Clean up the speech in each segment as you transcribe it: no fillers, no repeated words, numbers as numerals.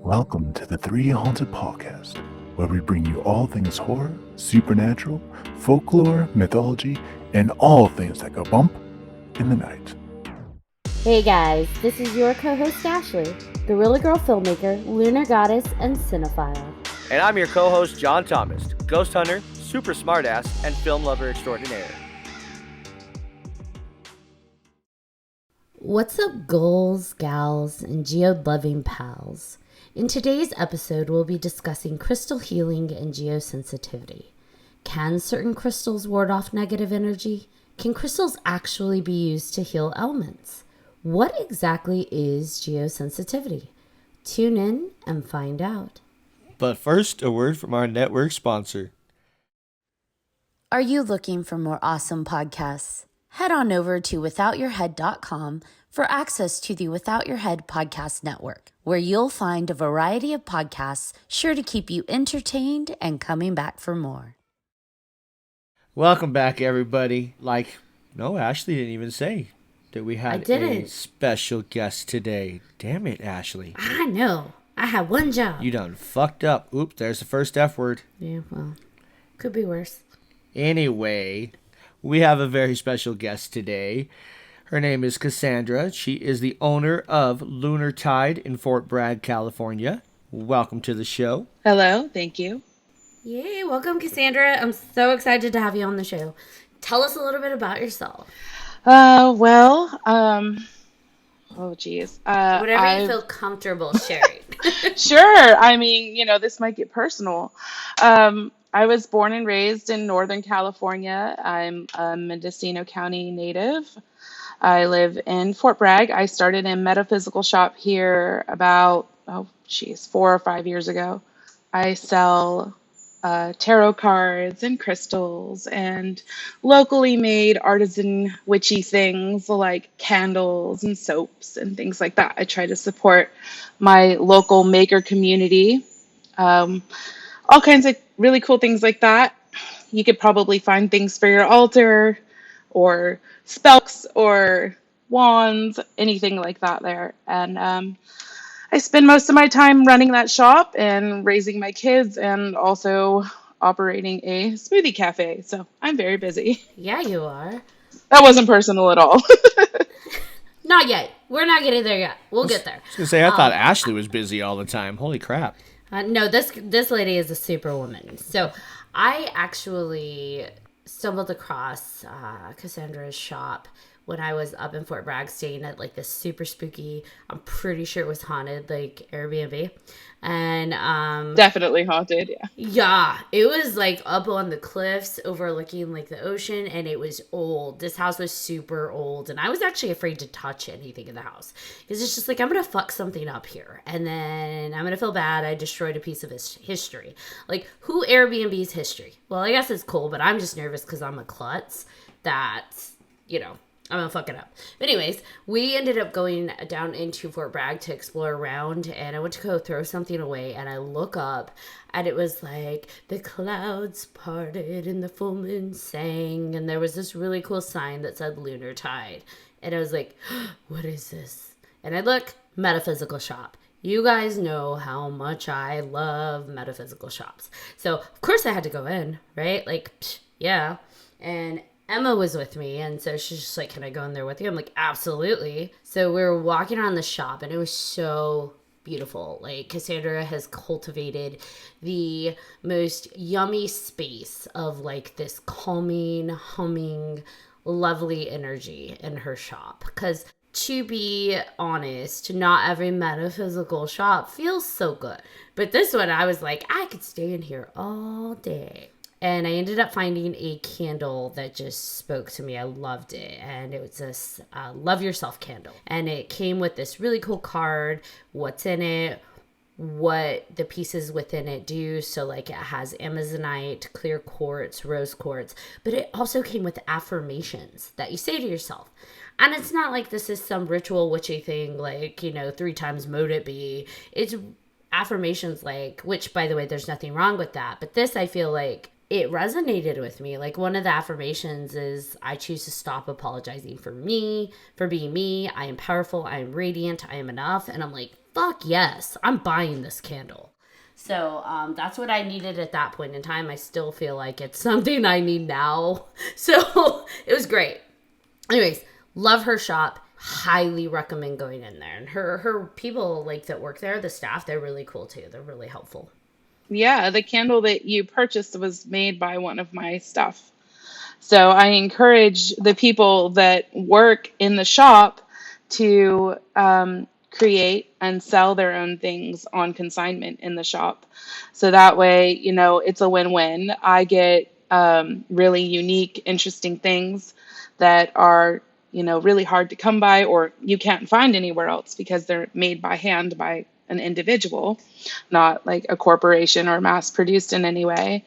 Welcome to the 3Haunted podcast, where we bring you all things horror, supernatural, folklore, mythology, and all things that go bump in the night. Hey guys, this is your co-host Ashley, Gorilla Girl filmmaker, lunar goddess, and cinephile. And I'm your co-host John Thomas, ghost hunter, super smartass, and film lover extraordinaire. What's up, ghouls, gals, and geode-loving pals? In today's episode, we'll be discussing crystal healing and geo-sensitivity. Can certain crystals ward off negative energy? Can crystals actually be used to heal ailments? What exactly is geo-sensitivity? Tune in and find out. But first, a word from our network sponsor. Are you looking for more awesome podcasts? Head on over to withoutyourhead.com for access to the Without Your Head podcast network, where you'll find a variety of podcasts sure to keep you entertained and coming back for more. Welcome back, everybody. Ashley didn't even say that we had a special guest today. Damn it, Ashley. I know. I had one job. You done fucked up. Oops, there's the first F word. Yeah, well, could be worse. Anyway, we have a very special guest today. Her name is Kassandra. She is the owner of Lunar Tide in Fort Bragg, California. Welcome to the show. Hello, thank you. Yay, welcome, Kassandra. I'm so excited to have you on the show. Tell us a little bit about yourself. Oh geez. Whatever you feel comfortable sharing. Sure. I mean, this might get personal. I was born and raised in Northern California. I'm a Mendocino County native. I live in Fort Bragg. I started in metaphysical shop here about, 4 or 5 years ago. I sell tarot cards and crystals and locally made artisan witchy things like candles and soaps and things like that. I try to support my local maker community. All kinds of really cool things like that. You could probably find things for your altar or spells or wands, anything like that there. And I spend most of my time running that shop and raising my kids and also operating a smoothie cafe. So I'm very busy. Yeah, you are. That wasn't personal at all. Not yet. We're not getting there yet. We'll get there. I was going to say, I thought Ashley was busy all the time. Holy crap. No, this lady is a superwoman. So I actually stumbled across Kassandra's shop when I was up in Fort Bragg staying at this super spooky, I'm pretty sure it was haunted, Airbnb. And definitely haunted, yeah. Yeah, it was up on the cliffs overlooking the ocean, and it was old. This house was super old, and I was actually afraid to touch anything in the house because it's just I'm gonna fuck something up here, and then I'm gonna feel bad I destroyed a piece of his history. Who Airbnb's history? Well, I guess it's cool, but I'm just nervous because I'm a klutz that I'm gonna fuck it up. But anyways, we ended up going down into Fort Bragg to explore around, and I went to go throw something away, and I look up, and it was the clouds parted and the full moon sang, and there was this really cool sign that said Lunar Tide, and I was like, what is this? And I look, metaphysical shop. You guys know how much I love metaphysical shops. So, of course I had to go in, right? Yeah. And Emma was with me, and so she's just can I go in there with you? I'm like, absolutely. So we were walking around the shop, and it was so beautiful. Kassandra has cultivated the most yummy space of this calming, humming, lovely energy in her shop. Because to be honest, not every metaphysical shop feels so good. But this one, I was I could stay in here all day. And I ended up finding a candle that just spoke to me. I loved it. And it was this Love Yourself candle. And it came with this really cool card, what's in it, what the pieces within it do. So it has Amazonite, clear quartz, rose quartz. But it also came with affirmations that you say to yourself. And it's not this is some ritual witchy thing 3 times mote it be. It's affirmations which, by the way, there's nothing wrong with that. But this, I feel it resonated with me. Like, one of the affirmations is, I choose to stop apologizing for me, for being me. I am powerful. I am radiant. I am enough. And I'm like, fuck yes, I'm buying this candle. So that's what I needed at that point in time. I still feel like it's something I need now. So it was great. Anyways, love her shop. Highly recommend going in there. And her people like that work there, the staff, they're really cool too. They're really helpful. Yeah, the candle that you purchased was made by one of my stuff. So I encourage the people that work in the shop to create and sell their own things on consignment in the shop. So that way, it's a win-win. I get really unique, interesting things that are, really hard to come by or you can't find anywhere else because they're made by hand by an individual, not like a corporation or mass produced in any way.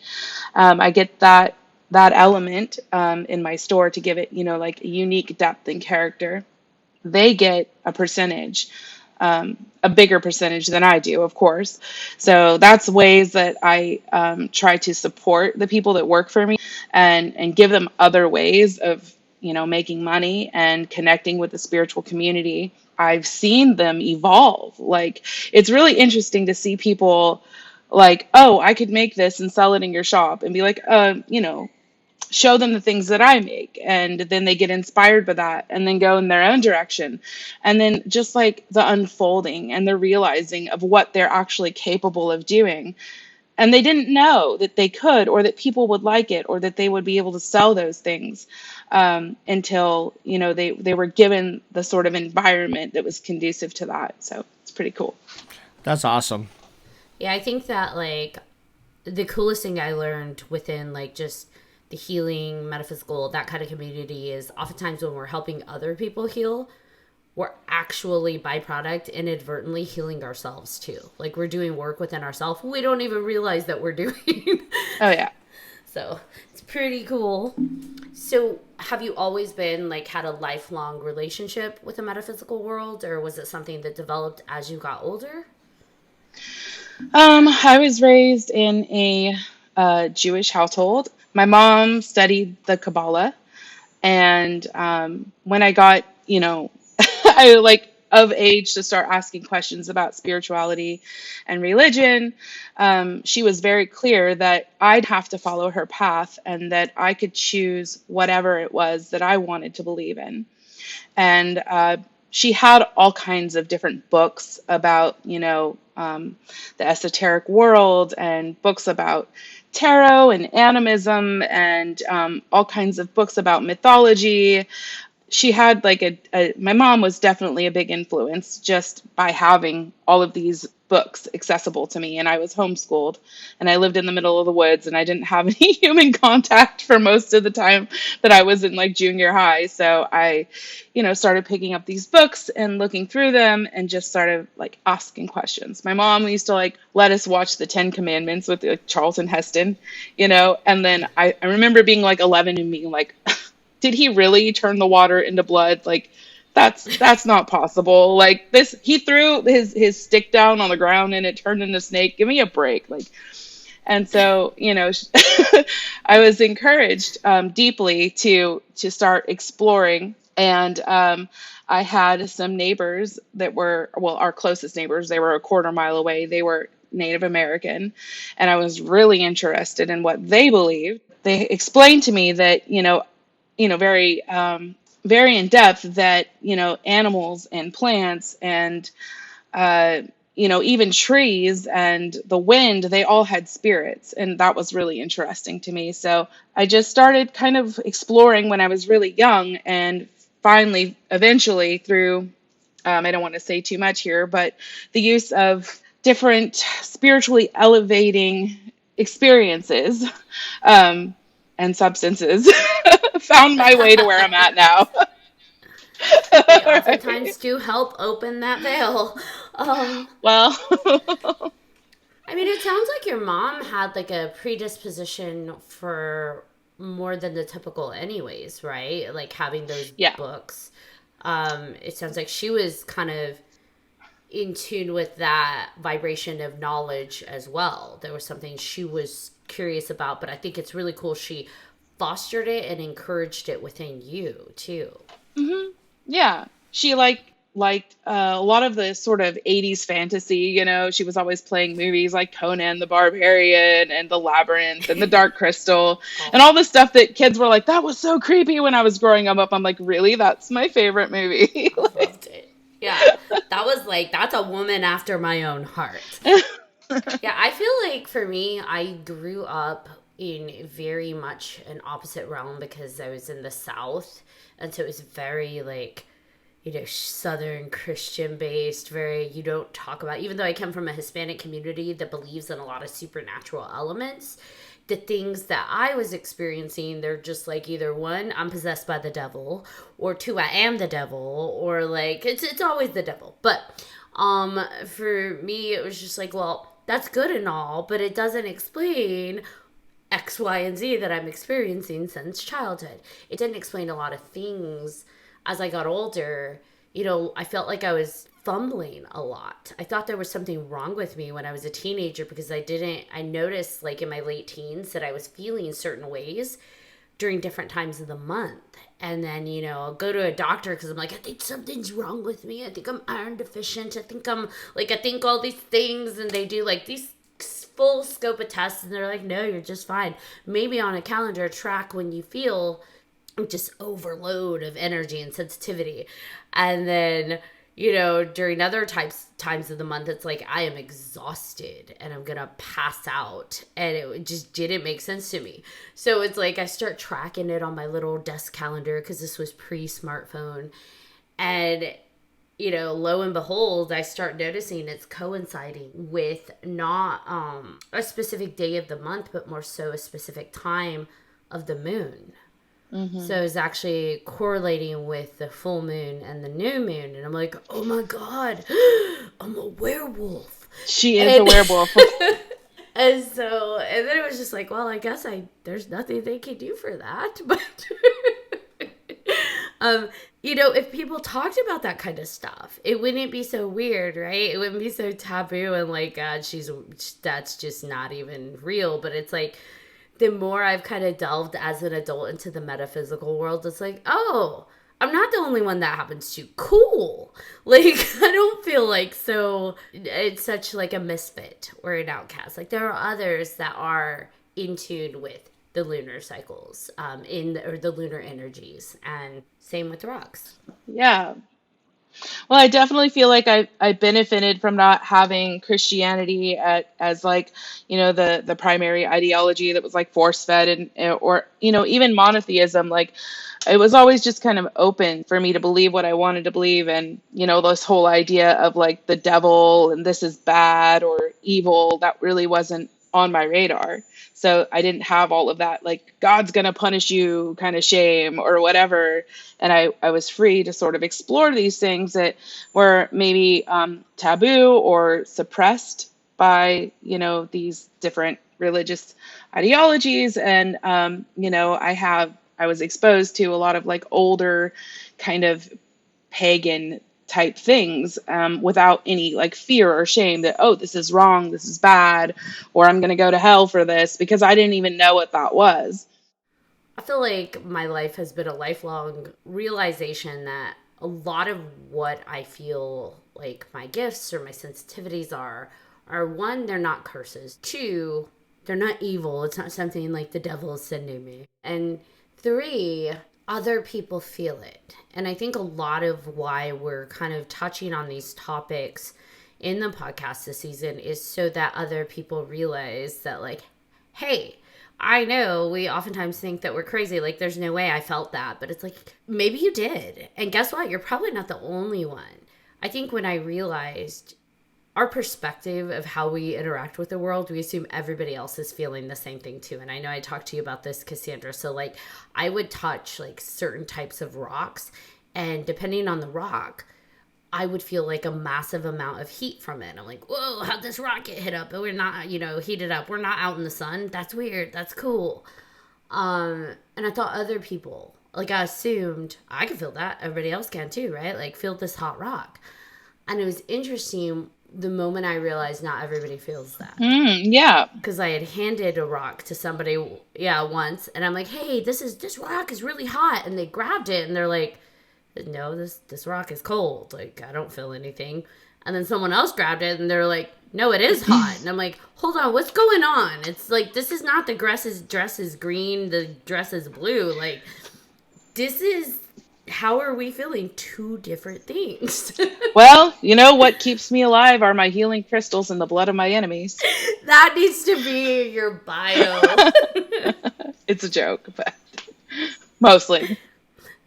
I get that element in my store to give it, like a unique depth and character. They get a percentage, a bigger percentage than I do, of course. So that's ways that I try to support the people that work for me and give them other ways of, making money and connecting with the spiritual community. I've seen them evolve. Like, it's really interesting to see people like, oh, I could make this and sell it in your shop, and be like, show them the things that I make. And then they get inspired by that and then go in their own direction. And then just like the unfolding and the realizing of what they're actually capable of doing. And they didn't know that they could, or that people would like it, or that they would be able to sell those things until, they were given the sort of environment that was conducive to that. So it's pretty cool. That's awesome. Yeah, I think that, like, the coolest thing I learned within, like, just the healing, metaphysical, that kind of community is oftentimes when we're helping other people heal, we're actually byproduct inadvertently healing ourselves too. Like, we're doing work within ourselves we don't even realize that we're doing. Oh, yeah. So it's pretty cool. So have you always been, like, had a lifelong relationship with the metaphysical world, or was it something that developed as you got older? I was raised in a Jewish household. My mom studied the Kabbalah, and when I got, I like of age to start asking questions about spirituality and religion, she was very clear that I'd have to follow her path and that I could choose whatever it was that I wanted to believe in. And she had all kinds of different books about, the esoteric world, and books about tarot and animism, and all kinds of books about mythology. She had like my mom was definitely a big influence just by having all of these books accessible to me. And I was homeschooled, and I lived in the middle of the woods, and I didn't have any human contact for most of the time that I was in like junior high. So I, started picking up these books and looking through them and just started like asking questions. My mom used to like let us watch the 10 Commandments with like Charlton Heston, and then I remember being like 11 and being like, did he really turn the water into blood? Like, that's not possible. Like, this, he threw his stick down on the ground and it turned into a snake. Give me a break. Like, and so, I was encouraged deeply to start exploring. And I had some neighbors that were, well, our closest neighbors. They were a quarter mile away. They were Native American, and I was really interested in what they believed. They explained to me that, very, very in depth, that, animals and plants and, even trees and the wind, they all had spirits. And that was really interesting to me. So I just started kind of exploring when I was really young, and finally, eventually through, I don't want to say too much here, but the use of different spiritually elevating experiences, and substances, found my way to where I'm at now. They oftentimes do help open that veil. Well, I mean, it sounds like your mom had like a predisposition for more than the typical anyways, right? Like having those Yeah. books. It sounds like she was kind of in tune with that vibration of knowledge as well. There was something she was curious about, but I think it's really cool she fostered it and encouraged it within you too. Yeah, she liked a lot of the sort of 80s fantasy, she was always playing movies like Conan the Barbarian and The Labyrinth and The Dark Crystal and all the stuff that kids were like, that was so creepy when I was growing up. I'm like, really? That's my favorite movie. I loved it. Yeah. That was like, that's a woman after my own heart. Yeah, I feel like for me, I grew up in very much an opposite realm because I was in the South. And so it was very like, Southern Christian based, very, you don't talk about, even though I come from a Hispanic community that believes in a lot of supernatural elements, the things that I was experiencing, they're just like either one, I'm possessed by the devil, or two, I am the devil, or like, it's always the devil. But for me, it was just like, well, that's good and all, but it doesn't explain X, Y, and Z that I'm experiencing since childhood. It didn't explain a lot of things as I got older. I felt like I was fumbling a lot. I thought there was something wrong with me when I was a teenager because I noticed like in my late teens that I was feeling certain ways during different times of the month. And then, I'll go to a doctor because I'm like, I think something's wrong with me. I think I'm iron deficient. I think all these things. And they do like these full scope of tests and they're like, no, you're just fine. Maybe on a calendar track when you feel just overload of energy and sensitivity. And then, during other times of the month, it's like I am exhausted and I'm gonna pass out, and it just didn't make sense to me. So it's like I start tracking it on my little desk calendar because this was pre-smartphone, and lo and behold, I start noticing it's coinciding with not a specific day of the month, but more so a specific time of the moon. So it's actually correlating with the full moon and the new moon. And I'm like, oh my God, I'm a werewolf. She is a werewolf. And then it was just like, well, I guess there's nothing they can do for that. But, if people talked about that kind of stuff, it wouldn't be so weird, right? It wouldn't be so taboo and like, God, that's just not even real. But it's like, the more I've kind of delved as an adult into the metaphysical world, it's like, oh, I'm not the only one that happens to. Cool. Like, I don't feel like it's such like a misfit or an outcast. Like, there are others that are in tune with the lunar cycles, or the lunar energies, and same with rocks. Yeah. Well, I definitely feel like I benefited from not having Christianity as like, the primary ideology that was like force fed or even monotheism. Like, it was always just kind of open for me to believe what I wanted to believe. And, this whole idea of like the devil and this is bad or evil, that really wasn't on my radar. So I didn't have all of that, like, God's going to punish you kind of shame or whatever. And I was free to sort of explore these things that were maybe taboo or suppressed by, these different religious ideologies. And, I was exposed to a lot of like older kind of pagan type things without any like fear or shame that, oh, this is wrong, this is bad, or I'm going to go to hell for this, because I didn't even know what that was. I feel like my life has been a lifelong realization that a lot of what I feel like my gifts or my sensitivities are one, they're not curses. Two, they're not evil. It's not something like the devil is sending me. And three, other people feel it. And I think a lot of why we're kind of touching on these topics in the podcast this season is so that other people realize that, like, hey, I know we oftentimes think that we're crazy. Like, there's no way I felt that. But it's like, maybe you did. And guess what? You're probably not the only one. I think when I realized our perspective of how we interact with the world, we assume everybody else is feeling the same thing too. And I know I talked to you about this, Kassandra. So like, I would touch like certain types of rocks, and depending on the rock, I would feel like a massive amount of heat from it. I'm like, whoa, how'd this rock get hit up? But we're not, heated up. We're not out in the sun. That's weird. That's cool. And I thought other people, like, I assumed I could feel that. Everybody else can too, right? Like, feel this hot rock. And it was interesting the moment I realized not everybody feels that. Yeah. Because I had handed a rock to somebody, once, and I'm like, hey, this rock is really hot. And they grabbed it and they're like, no, this rock is cold. Like, I don't feel anything. And then someone else grabbed it and they're like, no, it is hot. And I'm like, hold on, what's going on? It's like, this is not the dress is green, the dress is blue. Like, this is, how are we feeling two different things? Well, you know what keeps me alive are my healing crystals and the blood of my enemies. That needs to be in your bio. It's a joke, but mostly.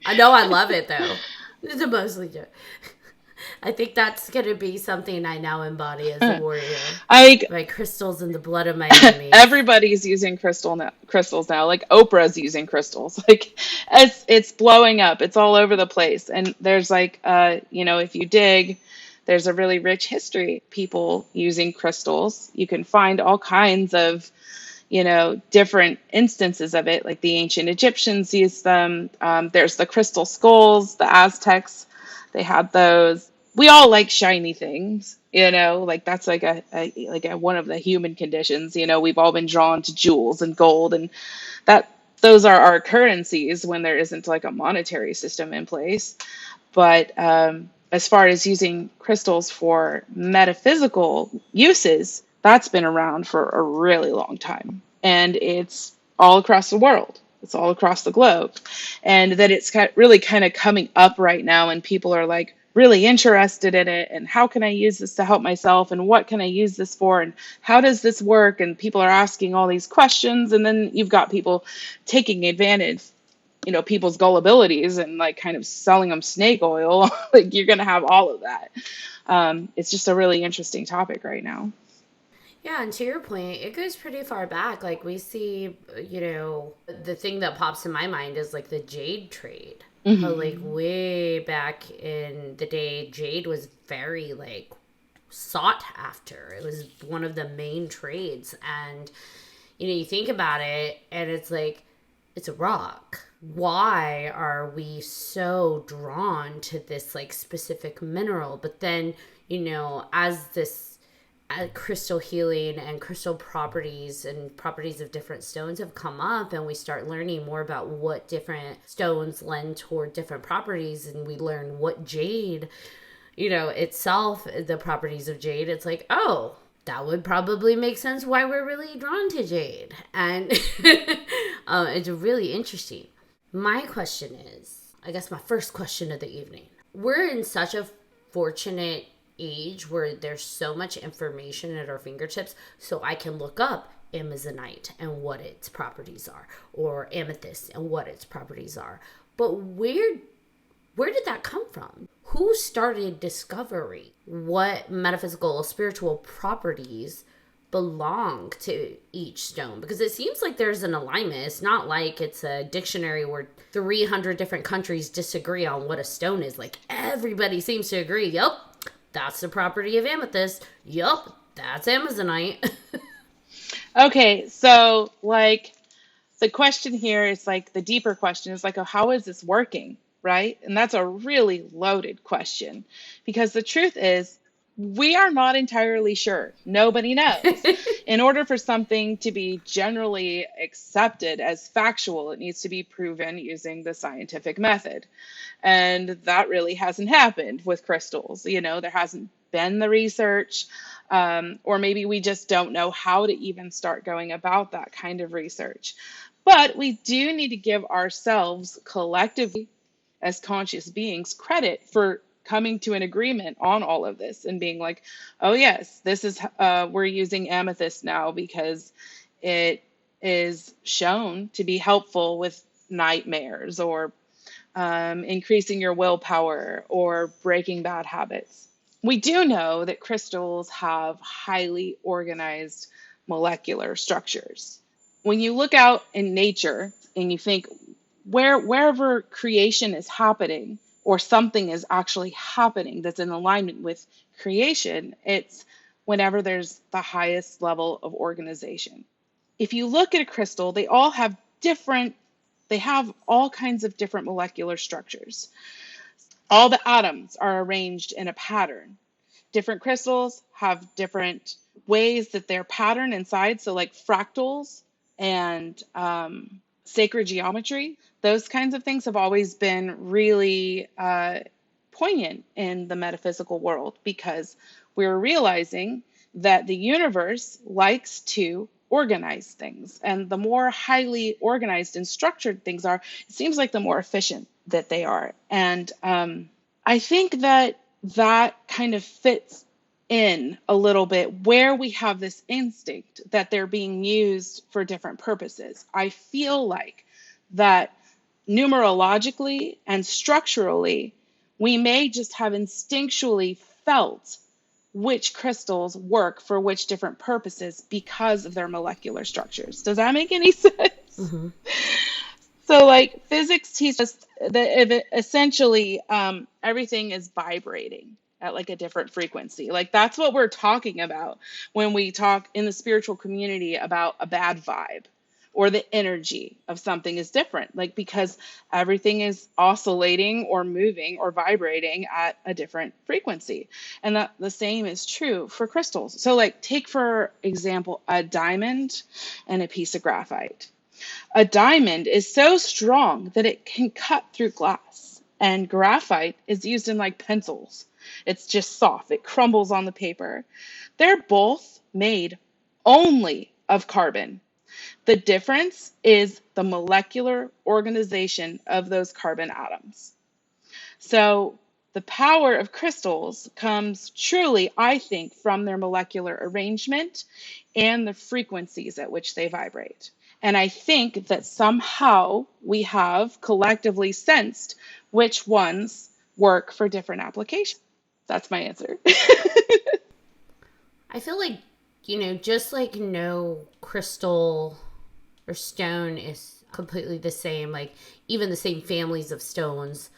I know, I love it though. It's a mostly joke. I think that's going to be something I now embody as a warrior. My crystals and the blood of my enemies. Everybody's using crystals now. Like Oprah's using crystals. Like it's blowing up. It's all over the place. And there's like, if you dig, there's a really rich history. People using crystals. You can find all kinds of, different instances of it. Like the ancient Egyptians used them. There's the crystal skulls. The Aztecs, they had those. We all like shiny things, like that's like a one of the human conditions. We've all been drawn to jewels and gold, and those are our currencies when there isn't like a monetary system in place. But as far as using crystals for metaphysical uses, that's been around for a really long time, and it's all across the world. It's all across the globe, and that it's really kind of coming up right now, and people are like really interested in it, and how can I use this to help myself, and what can I use this for, and how does this work, and people are asking all these questions, and then you've got people taking advantage, people's gullibilities and like kind of selling them snake oil. Like you're going to have all of that. It's just a really interesting topic right now. Yeah, and to your point, it goes pretty far back. Like we see, the thing that pops in my mind is like the jade trade. Mm-hmm. How, like way back in the day, jade was very like sought after. It was one of the main trades, and you think about it, and it's like it's a rock. Why are we so drawn to this like specific mineral? But then, as this crystal healing and crystal properties and properties of different stones have come up, and we start learning more about what different stones lend toward different properties, and we learn what jade, itself, the properties of jade, it's like, oh, that would probably make sense why we're really drawn to jade. And it's really interesting. My question is, I guess my first question of the evening, we're in such a fortunate age where there's so much information at our fingertips, so I can look up amazonite and what its properties are, or amethyst and what its properties are. But where did that come from? Who started discovery? What metaphysical, spiritual properties belong to each stone? Because it seems like there's an alignment. It's not like it's a dictionary where 300 different countries disagree on what a stone is. Like everybody seems to agree, yep, that's the property of amethyst. Yup, that's amazonite. Okay, so like the question here is like the deeper question is like, oh, how is this working? Right? And that's a really loaded question, because the truth is we are not entirely sure. Nobody knows. In order for something to be generally accepted as factual, it needs to be proven using the scientific method. And that really hasn't happened with crystals. There hasn't been the research, or maybe we just don't know how to even start going about that kind of research. But we do need to give ourselves collectively, as conscious beings, credit for coming to an agreement on all of this and being like, oh yes, this is, we're using amethyst now because it is shown to be helpful with nightmares, or increasing your willpower, or breaking bad habits. We do know that crystals have highly organized molecular structures. When you look out in nature and you think, wherever creation is happening, or something is actually happening that's in alignment with creation, it's whenever there's the highest level of organization. If you look at a crystal, they have all kinds of different molecular structures. All the atoms are arranged in a pattern. Different crystals have different ways that they're patterned inside. So like fractals and sacred geometry, those kinds of things have always been really poignant in the metaphysical world, because we're realizing that the universe likes to organize things. And the more highly organized and structured things are, it seems like the more efficient that they are. And I think that that kind of fits in a little bit where we have this instinct that they're being used for different purposes. I feel like that numerologically and structurally, we may just have instinctually felt which crystals work for which different purposes because of their molecular structures. Does that make any sense? Mm-hmm. So like physics teaches us that essentially everything is vibrating at like a different frequency. Like that's what we're talking about when we talk in the spiritual community about a bad vibe, or the energy of something is different, like because everything is oscillating or moving or vibrating at a different frequency. And that the same is true for crystals. So like take for example a diamond and a piece of graphite. A diamond is so strong that it can cut through glass, and graphite is used in like pencils. It's just soft, it crumbles on the paper. They're both made only of carbon. The difference is the molecular organization of those carbon atoms. So the power of crystals comes truly, I think, from their molecular arrangement and the frequencies at which they vibrate. And I think that somehow we have collectively sensed which ones work for different applications. That's my answer. I feel like, just like no crystal or stone is completely the same, like even the same families of stones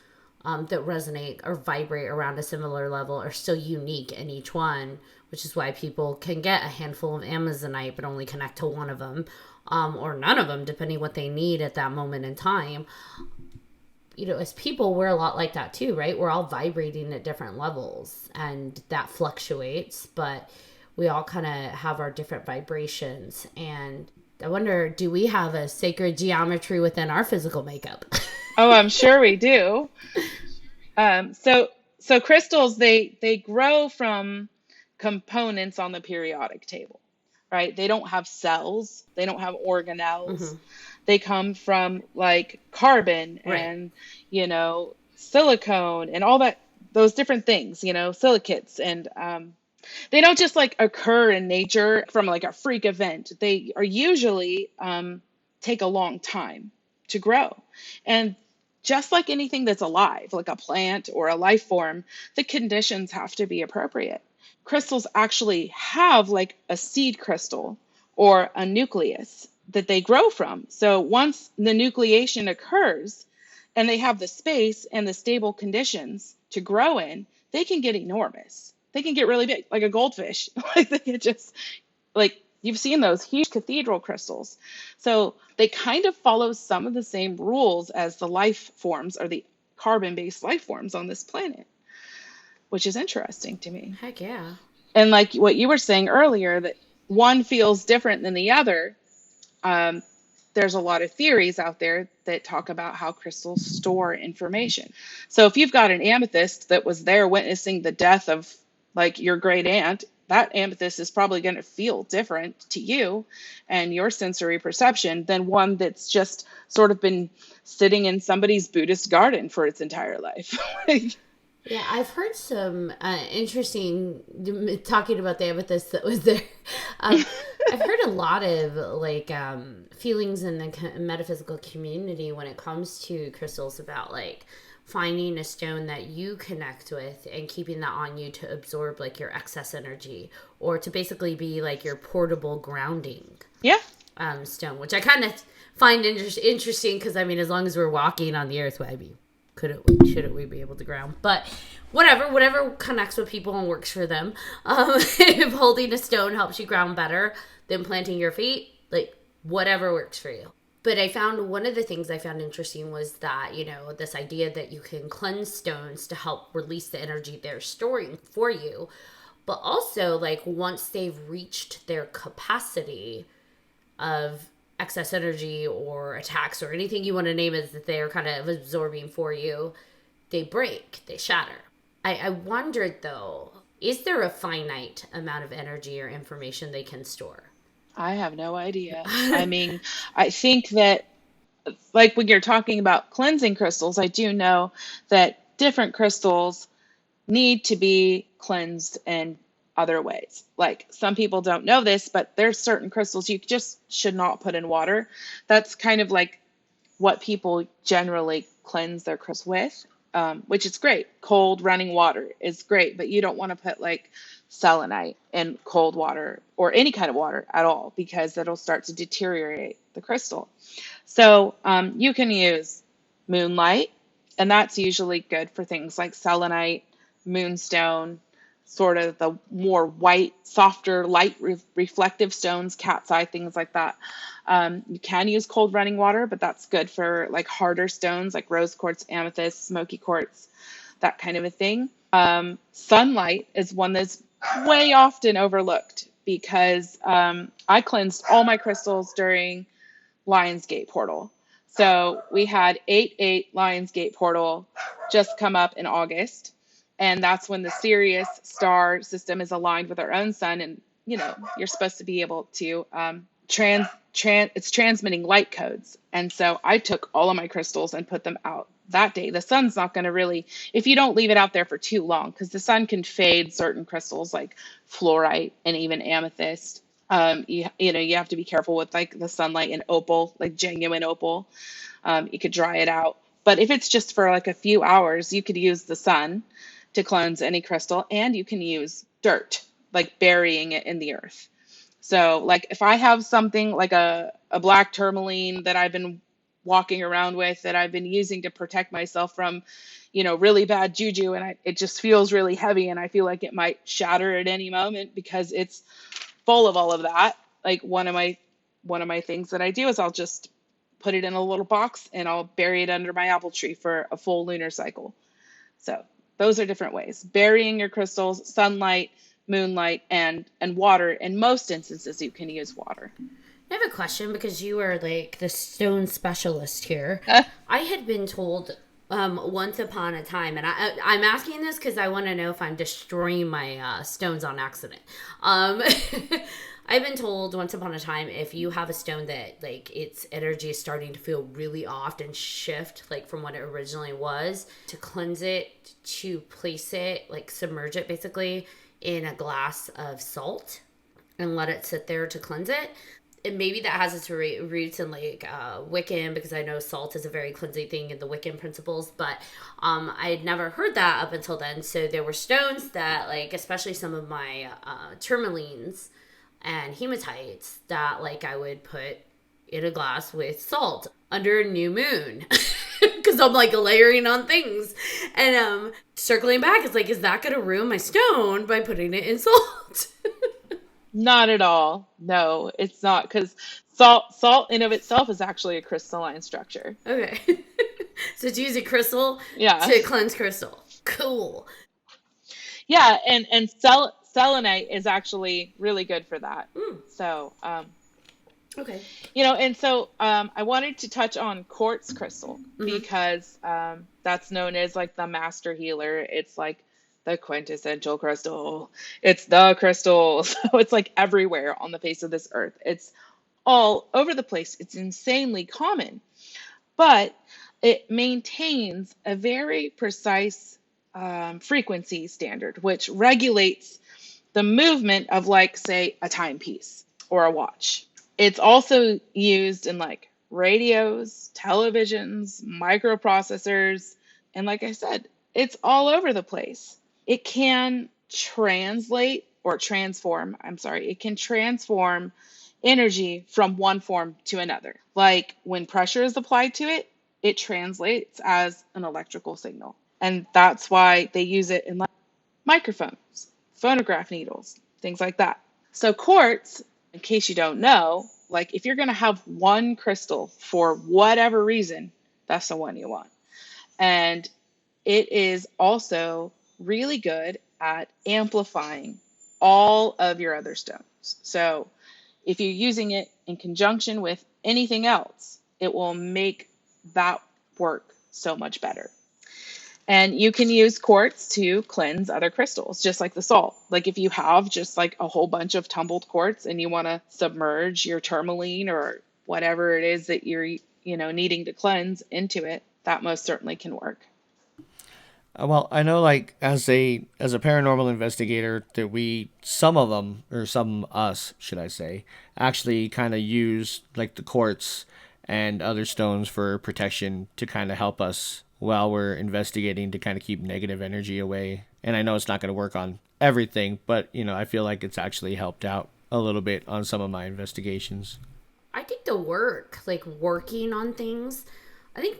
that resonate or vibrate around a similar level are still unique in each one, which is why people can get a handful of Amazonite but only connect to one of them, or none of them, depending what they need at that moment in time. As people, we're a lot like that too, right? We're all vibrating at different levels, and that fluctuates, but we all kind of have our different vibrations. And I wonder, do we have a sacred geometry within our physical makeup? Oh, I'm sure we do. So crystals, they grow from components on the periodic table, right? They don't have cells. They don't have organelles. Mm-hmm. They come from like carbon Right. and, silicone and all that, those different things, silicates. And they don't just like occur in nature from like a freak event. They are usually take a long time to grow. And just like anything that's alive, like a plant or a life form, the conditions have to be appropriate. Crystals actually have like a seed crystal or a nucleus that they grow from. So once the nucleation occurs and they have the space and the stable conditions to grow in, they can get enormous. They can get really big, like a goldfish. Like they can just, like you've seen those huge cathedral crystals. So they kind of follow some of the same rules as the life forms or the carbon-based life forms on this planet, which is interesting to me. Heck yeah. And like what you were saying earlier, that one feels different than the other. There's a lot of theories out there that talk about how crystals store information. So if you've got an amethyst that was there witnessing the death of like your great aunt, that amethyst is probably going to feel different to you and your sensory perception than one that's just sort of been sitting in somebody's Buddhist garden for its entire life. Yeah, I've heard some interesting, talking about the amethyst that was there. I've heard a lot of like feelings in the metaphysical community when it comes to crystals about like finding a stone that you connect with and keeping that on you to absorb like your excess energy, or to basically be like your portable grounding. Yeah. Stone, which I kind of find interesting because I mean, as long as we're walking on the earth, shouldn't we be able to ground? But whatever connects with people and works for them. If holding a stone helps you ground better than planting your feet, like whatever works for you. But I found one of the things I found interesting was that, this idea that you can cleanse stones to help release the energy they're storing for you. but also like once they've reached their capacity of excess energy or attacks or anything you want to name it that they're kind of absorbing for you, they break, they shatter. I wondered though, is there a finite amount of energy or information they can store? I have no idea. I mean, I think that, like when you're talking about cleansing crystals, I do know that different crystals need to be cleansed in other ways. Like some people don't know this, but there's certain crystals you just should not put in water. That's kind of like what people generally cleanse their crystals with, which is great. Cold running water is great, but you don't want to put like selenite in cold water or any kind of water at all because it'll start to deteriorate the crystal. So you can use moonlight, and that's usually good for things like selenite, moonstone, sort of the more white, softer, light reflective stones, cat's eye, things like that. You can use cold running water, but that's good for like harder stones like rose quartz, amethyst, smoky quartz, that kind of a thing. Sunlight is one that's way often overlooked because I cleansed all my crystals during Lionsgate portal. So we had 8/8 Lionsgate portal just come up in August. And that's when the Sirius star system is aligned with our own sun. And, you know, you're supposed to be able to it's transmitting light codes. And so I took all of my crystals and put them out that day. The sun's not going to really, if you don't leave it out there for too long, because the sun can fade certain crystals like fluorite and even amethyst. You have to be careful with like the sunlight and opal, like genuine opal. You could dry it out. But if it's just for like a few hours, you could use the sun to cleanse any crystal, and you can use dirt, like burying it in the earth. So like if I have something like a black tourmaline that I've been walking around with that I've been using to protect myself from, really bad juju, and it just feels really heavy and I feel like it might shatter at any moment because it's full of all of that. Like one of my things that I do is I'll just put it in a little box and I'll bury it under my apple tree for a full lunar cycle. So those are different ways. Burying your crystals, sunlight, moonlight, and water. In most instances, you can use water. I have a question because you are like the stone specialist here. I had been told once upon a time, and I'm asking this because I want to know if I'm destroying my stones on accident. I've been told once upon a time if you have a stone that like its energy is starting to feel really off and shift like from what it originally was, to cleanse it, to place it, like submerge it basically in a glass of salt and let it sit there to cleanse it. And maybe that has its roots in like Wiccan, because I know salt is a very cleansing thing in the Wiccan principles, but I had never heard that up until then. So there were stones that like, especially some of my tourmalines and hematites that like I would put in a glass with salt under a new moon because I'm like layering on things. And circling back, it's like, is that going to ruin my stone by putting it in salt? Not at all. No, it's not, because salt in of itself is actually a crystalline structure. Okay. So to use a crystal to cleanse crystal. Cool. Yeah, and selenite is actually really good for that. So, okay. And so I wanted to touch on quartz crystal because that's known as like the master healer. It's like the quintessential crystal. It's the crystal. So it's like everywhere on the face of this earth. It's all over the place. It's insanely common, but it maintains a very precise frequency standard, which regulates the movement of like, say, a timepiece or a watch. It's also used in like radios, televisions, microprocessors, and like I said, it's all over the place. It can transform energy from one form to another. Like when pressure is applied to it, it translates as an electrical signal. And that's why they use it in like microphones, phonograph needles, things like that. So quartz, in case you don't know, like if you're going to have one crystal for whatever reason, that's the one you want. And it is also really good at amplifying all of your other stones. So if you're using it in conjunction with anything else, it will make that work so much better. And you can use quartz to cleanse other crystals, just like the salt. Like if you have just like a whole bunch of tumbled quartz and you want to submerge your tourmaline or whatever it is that you're, needing to cleanse into it, that most certainly can work. Well, I know, like as a paranormal investigator, that some of them, or some us, should I say, actually kind of use like the quartz and other stones for protection to kind of help us while we're investigating, to kind of keep negative energy away. And I know it's not going to work on everything, but I feel like it's actually helped out a little bit on some of my investigations. I think the work, like working on things, I think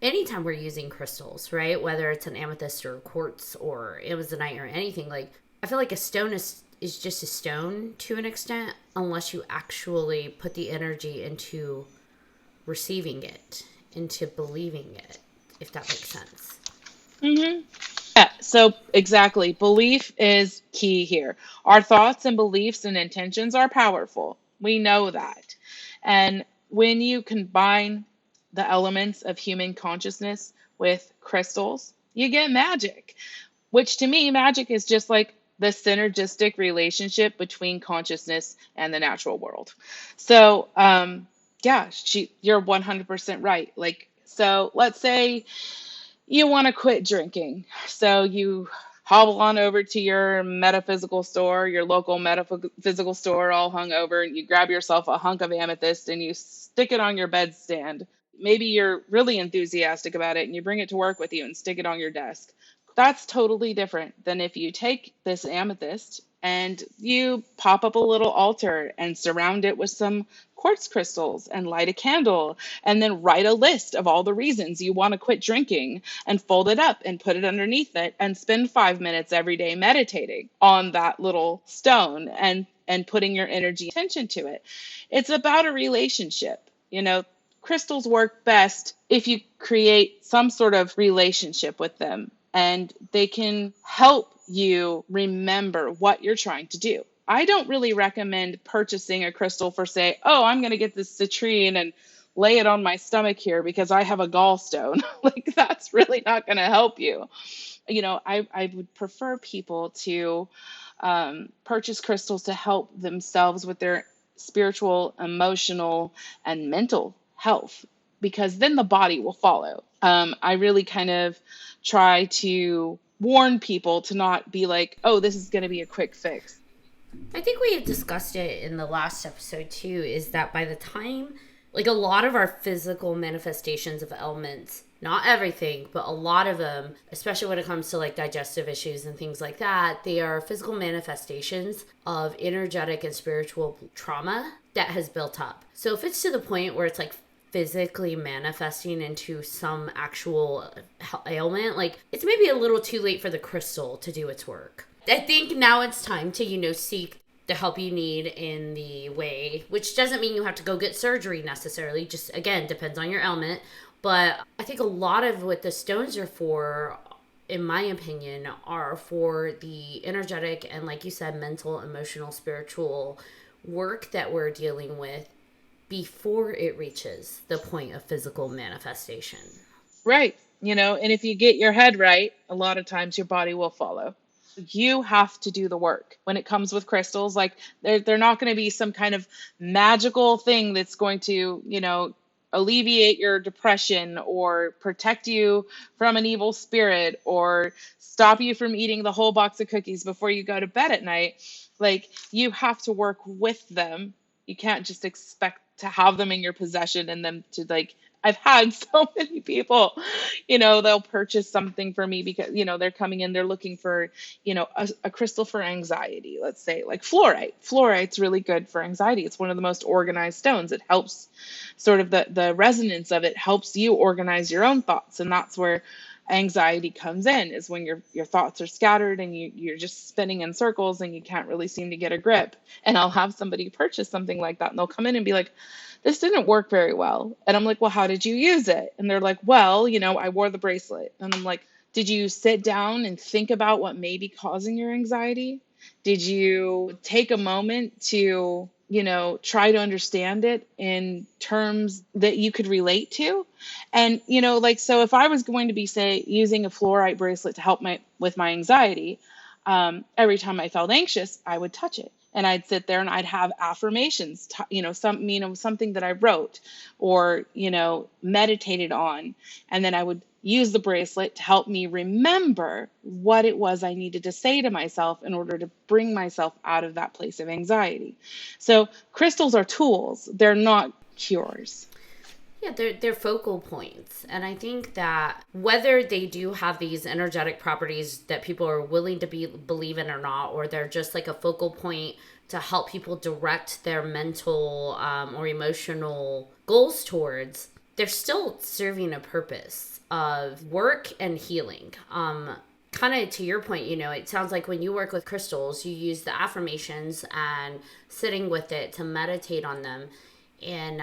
anytime we're using crystals, right? Whether it's an amethyst or quartz or amazonite or anything, like I feel like a stone is just a stone to an extent, unless you actually put the energy into receiving it, into believing it, if that makes sense. Mm-hmm. Yeah, so exactly. Belief is key here. Our thoughts and beliefs and intentions are powerful. We know that. And when you combine the elements of human consciousness with crystals, you get magic, which to me, magic is just like the synergistic relationship between consciousness and the natural world. So, yeah, you're 100% right. Like, so let's say you want to quit drinking. So you hobble on over to your metaphysical store, your local metaphysical store, all hungover, and you grab yourself a hunk of amethyst and you stick it on your bedstand. Maybe you're really enthusiastic about it and you bring it to work with you and stick it on your desk. That's totally different than if you take this amethyst and you pop up a little altar and surround it with some quartz crystals and light a candle and then write a list of all the reasons you want to quit drinking and fold it up and put it underneath it and spend 5 minutes every day meditating on that little stone and putting your energy attention to it. It's about a relationship. Crystals work best if you create some sort of relationship with them and they can help you remember what you're trying to do. I don't really recommend purchasing a crystal for, say, oh, I'm going to get this citrine and lay it on my stomach here because I have a gallstone. Like, that's really not going to help you. I would prefer people to purchase crystals to help themselves with their spiritual, emotional, and mental health, because then the body will follow. I really kind of try to warn people to not be like, oh, this is going to be a quick fix. I think we had discussed it in the last episode too, is that by the time, like a lot of our physical manifestations of ailments, not everything, but a lot of them, especially when it comes to like digestive issues and things like that, they are physical manifestations of energetic and spiritual trauma that has built up. So if it's to the point where it's like physically manifesting into some actual ailment, like it's maybe a little too late for the crystal to do its work. I think now it's time to, seek the help you need in the way, which doesn't mean you have to go get surgery necessarily, just again, depends on your ailment. But I think a lot of what the stones are for, in my opinion, are for the energetic and, like you said, mental, emotional, spiritual work that we're dealing with before it reaches the point of physical manifestation. Right. And if you get your head right, a lot of times your body will follow. You have to do the work. When it comes with crystals, like they're not going to be some kind of magical thing that's going to, alleviate your depression or protect you from an evil spirit or stop you from eating the whole box of cookies before you go to bed at night. Like, you have to work with them. You can't just expect to have them in your possession and them to, like, I've had so many people, they'll purchase something for me because, they're coming in, they're looking for, a crystal for anxiety, let's say, like fluorite. Fluorite's really good for anxiety. It's one of the most organized stones. It helps sort of the resonance of it helps you organize your own thoughts. And that's where anxiety comes in, is when your thoughts are scattered and you're just spinning in circles and you can't really seem to get a grip. And I'll have somebody purchase something like that and they'll come in and be like, this didn't work very well. And I'm like, well, how did you use it? And they're like, well, I wore the bracelet. And I'm like, did you sit down and think about what may be causing your anxiety? Did you take a moment to, try to understand it in terms that you could relate to? And, so if I was going to be, say, using a fluorite bracelet to help with my anxiety, every time I felt anxious, I would touch it. And I'd sit there and I'd have affirmations, something that I wrote or, meditated on. And then I would use the bracelet to help me remember what it was I needed to say to myself in order to bring myself out of that place of anxiety. So crystals are tools. They're not cures. Yeah, they're focal points. And I think that whether they do have these energetic properties that people are willing to believe in or not, or they're just like a focal point to help people direct their mental or emotional goals towards, they're still serving a purpose of work and healing. Kind of to your point, it sounds like when you work with crystals, you use the affirmations and sitting with it to meditate on them. And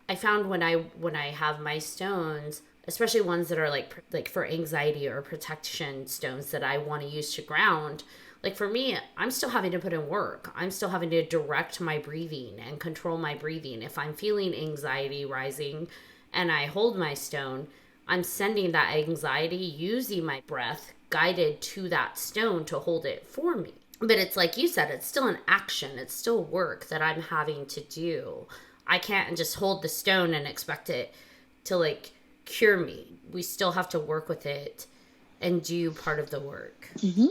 I found when I have my stones, especially ones that are like for anxiety or protection stones that I want to use to ground, like for me, I'm still having to put in work. I'm still having to direct my breathing and control my breathing. If I'm feeling anxiety rising and I hold my stone, I'm sending that anxiety using my breath guided to that stone to hold it for me. But it's like you said, it's still an action. It's still work that I'm having to do. I can't just hold the stone and expect it to like cure me. We still have to work with it and do part of the work. Mm-hmm.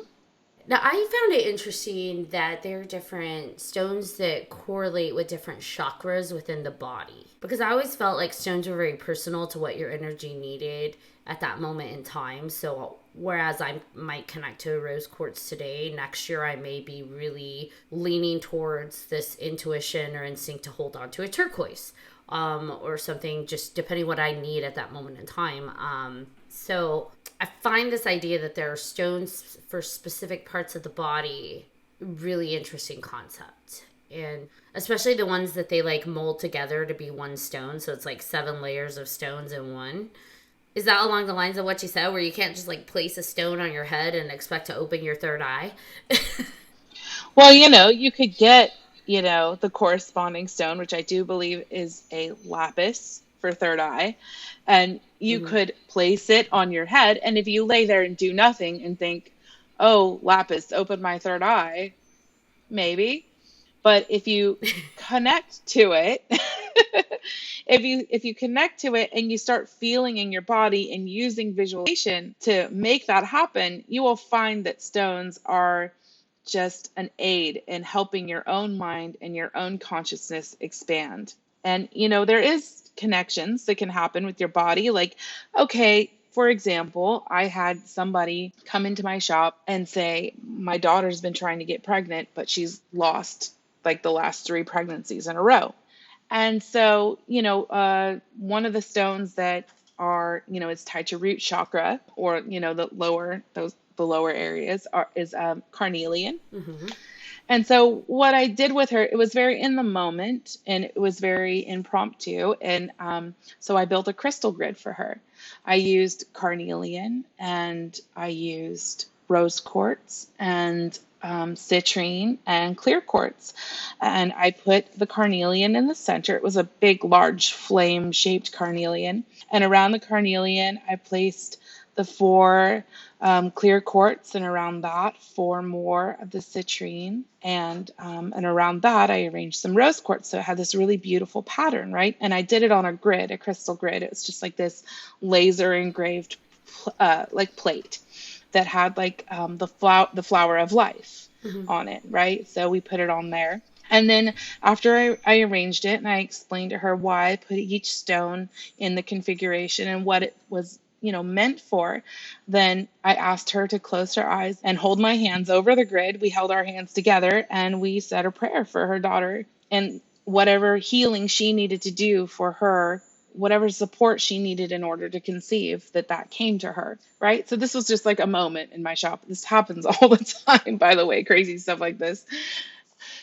Now, I found it interesting that there are different stones that correlate with different chakras within the body. Because I always felt like stones were very personal to what your energy needed at that moment in time. So whereas I might connect to a rose quartz today, next year I may be really leaning towards this intuition or instinct to hold on to a turquoise or something, just depending what I need at that moment in time. So I find this idea that there are stones for specific parts of the body really interesting concept. And especially the ones that they like mold together to be one stone. So it's like 7 layers of stones in one. Is that along the lines of what you said, where you can't just like place a stone on your head and expect to open your third eye? Well, you could get, the corresponding stone, which I do believe is a lapis for third eye. And you could place it on your head. And if you lay there and do nothing and think, oh, lapis, open my third eye, maybe. But if you connect to it, if you connect to it and you start feeling in your body and using visualization to make that happen, you will find that stones are just an aid in helping your own mind and your own consciousness expand. And, there is connections that can happen with your body. Like, okay, for example, I had somebody come into my shop and say, my daughter's been trying to get pregnant, but she's lost like the last 3 pregnancies in a row. And so, one of the stones that are, is tied to root chakra or, the lower areas is carnelian. Mm-hmm. And so what I did with her, it was very in the moment and it was very impromptu. And so I built a crystal grid for her. I used carnelian and I used rose quartz and citrine and clear quartz. And I put the carnelian in the center. It was a big, large flame-shaped carnelian. And around the carnelian, I placed the 4 clear quartz, and around that 4 more of the citrine, and around that I arranged some rose quartz. So it had this really beautiful pattern, right? And I did it on a grid, a crystal grid. It was just like this laser engraved like plate that had like the flower of life on it, right? So we put it on there. And then after I arranged it and I explained to her why I put each stone in the configuration and what it was meant for, then I asked her to close her eyes and hold my hands over the grid. We held our hands together and we said a prayer for her daughter and whatever healing she needed to do for her, whatever support she needed in order to conceive, that came to her, right? So this was just like a moment in my shop. This happens all the time, by the way, crazy stuff like this.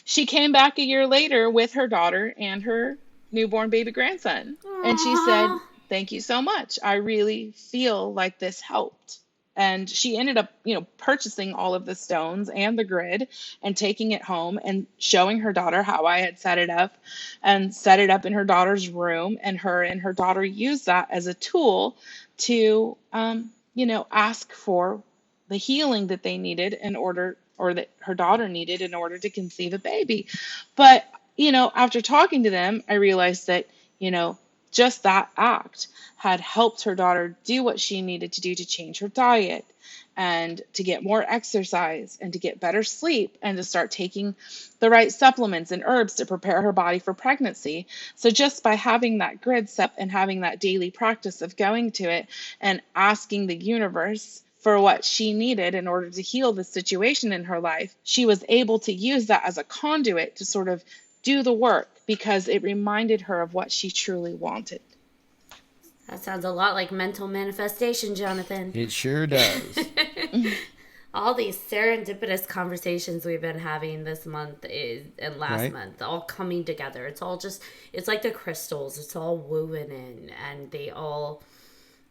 She came back a year later with her daughter and her newborn baby grandson. Aww. And she said, thank you so much. I really feel like this helped. And she ended up, purchasing all of the stones and the grid and taking it home and showing her daughter how I had set it up and set it up in her daughter's room. And her daughter used that as a tool to, ask for the healing that they needed in order, or that her daughter needed in order to conceive a baby. But, after talking to them, I realized that, just that act had helped her daughter do what she needed to do to change her diet and to get more exercise and to get better sleep and to start taking the right supplements and herbs to prepare her body for pregnancy. So just by having that grid set and having that daily practice of going to it and asking the universe for what she needed in order to heal the situation in her life, she was able to use that as a conduit to sort of do the work because it reminded her of what she truly wanted. That sounds a lot like mental manifestation, Jonathan. It sure does. All these serendipitous conversations we've been having this month and last month, all coming together. It's all just, it's like the crystals. It's all woven in, and they all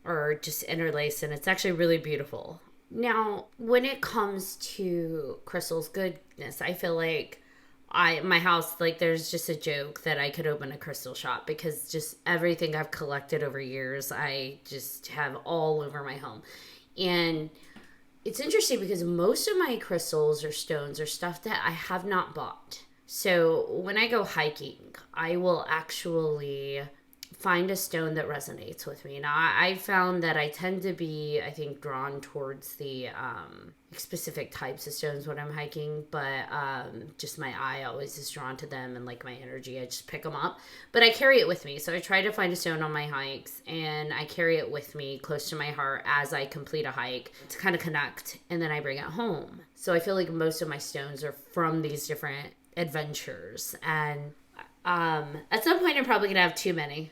are just interlaced, and it's actually really beautiful. Now, when it comes to crystals' goodness, I feel like my house, like, there's just a joke that I could open a crystal shop because just everything I've collected over years, I just have all over my home. And it's interesting because most of my crystals or stones are stuff that I have not bought. So when I go hiking, I will actually find a stone that resonates with me. Now, I found that I tend to be, I think, drawn towards the specific types of stones when I'm hiking, but just my eye always is drawn to them, and like my energy, I just pick them up. But I carry it with me. So I try to find a stone on my hikes, and I carry it with me close to my heart as I complete a hike to kind of connect, and then I bring it home. So I feel like most of my stones are from these different adventures, and at some point I'm probably gonna have too many.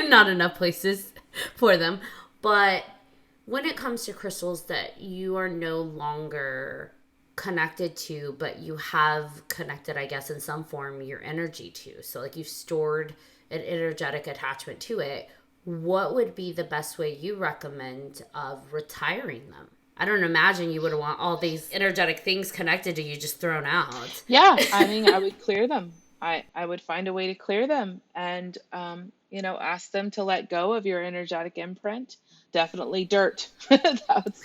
Not enough places for them. But when it comes to crystals that you are no longer connected to, but you have connected, I guess, in some form, your energy to, so like you've stored an energetic attachment to it, what would be the best way you recommend of retiring them? I don't imagine you would want all these energetic things connected to you just thrown out. Yeah, I mean, I would clear them. I would find a way to clear them and, ask them to let go of your energetic imprint. Definitely dirt.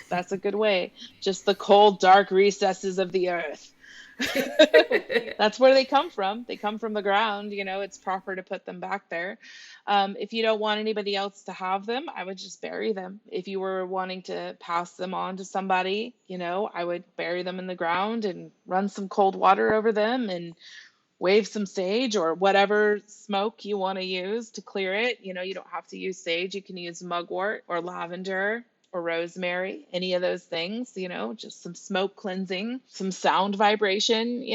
That's a good way. Just the cold, dark recesses of the earth. That's where they come from. They come from the ground. It's proper to put them back there. If you don't want anybody else to have them, I would just bury them. If you were wanting to pass them on to somebody, I would bury them in the ground and run some cold water over them and wave some sage or whatever smoke you want to use to clear it. You don't have to use sage. You can use mugwort or lavender or rosemary, any of those things, just some smoke cleansing, some sound vibration,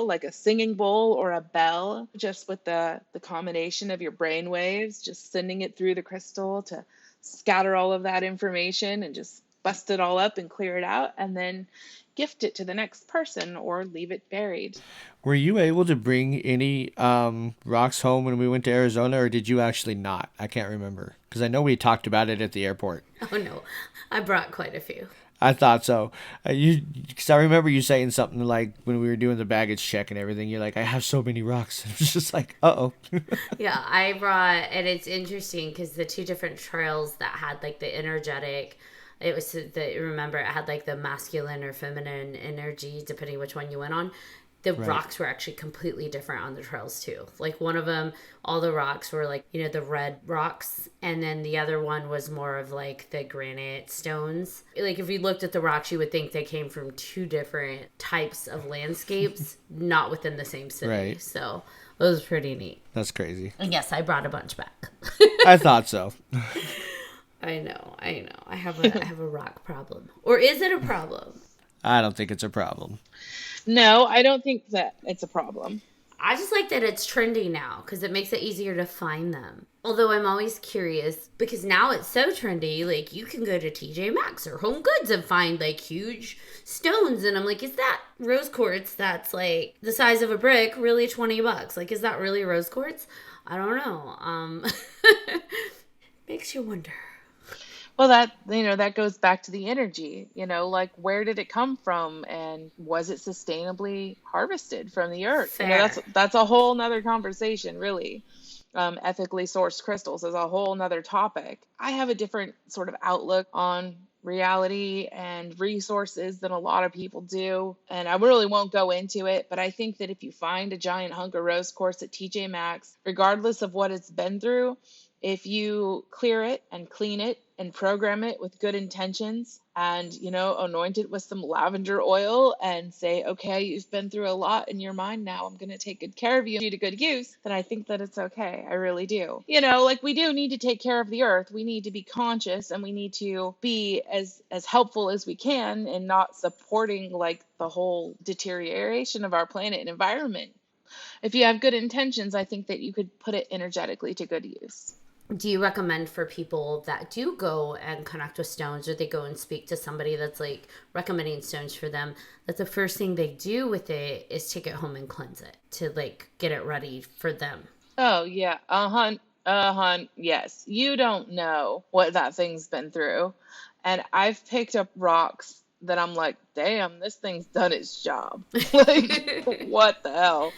like a singing bowl or a bell, just with the combination of your brain waves, just sending it through the crystal to scatter all of that information and just bust it all up and clear it out, and then gift it to the next person or leave it buried. Were you able to bring any rocks home when we went to Arizona, or did you actually not? I can't remember, because I know we talked about it at the airport. Oh, no. I brought quite a few. I thought so. Because I remember you saying something like when we were doing the baggage check and everything, you're like, I have so many rocks. And it was just like, uh-oh. Yeah, I brought, and it's interesting because the two different trails that had like the energetic, it was remember it had like the masculine or feminine energy depending which one you went on. The rocks were actually completely different on the trails too. Like one of them, all the rocks were like, the red rocks. And then the other one was more of like the granite stones. Like if you looked at the rocks, you would think they came from two different types of landscapes, not within the same city. Right. So it was pretty neat. That's crazy. And yes, I brought a bunch back. I thought so. I know. I have a rock problem. Or is it a problem? I don't think it's a problem. No, I don't think that it's a problem. I just like that it's trendy now because it makes it easier to find them. Although I'm always curious because now it's so trendy, like you can go to TJ Maxx or Home Goods and find like huge stones. And I'm like, is that rose quartz that's like the size of a brick really $20? Like, is that really rose quartz? I don't know. Makes you wonder. Well, that goes back to the energy, like where did it come from and was it sustainably harvested from the earth? That's Fair. that's a whole nother conversation, really. Ethically sourced crystals is a whole nother topic. I have a different sort of outlook on reality and resources than a lot of people do. And I really won't go into it, but I think that if you find a giant hunk of rose quartz at TJ Maxx, regardless of what it's been through, if you clear it and clean it and program it with good intentions and, anoint it with some lavender oil and say, okay, you've been through a lot in your mind now. I'm going to take good care of you to good use, then I think that it's okay. I really do. Like we do need to take care of the earth. We need to be conscious and we need to be as helpful as we can and not supporting like the whole deterioration of our planet and environment. If you have good intentions, I think that you could put it energetically to good use. Do you recommend for people that do go and connect with stones, or they go and speak to somebody that's like recommending stones for them, that the first thing they do with it is take it home and cleanse it to like get it ready for them? Oh, yeah. Yes. You don't know what that thing's been through. And I've picked up rocks that I'm like, damn, this thing's done its job. Like, what the hell?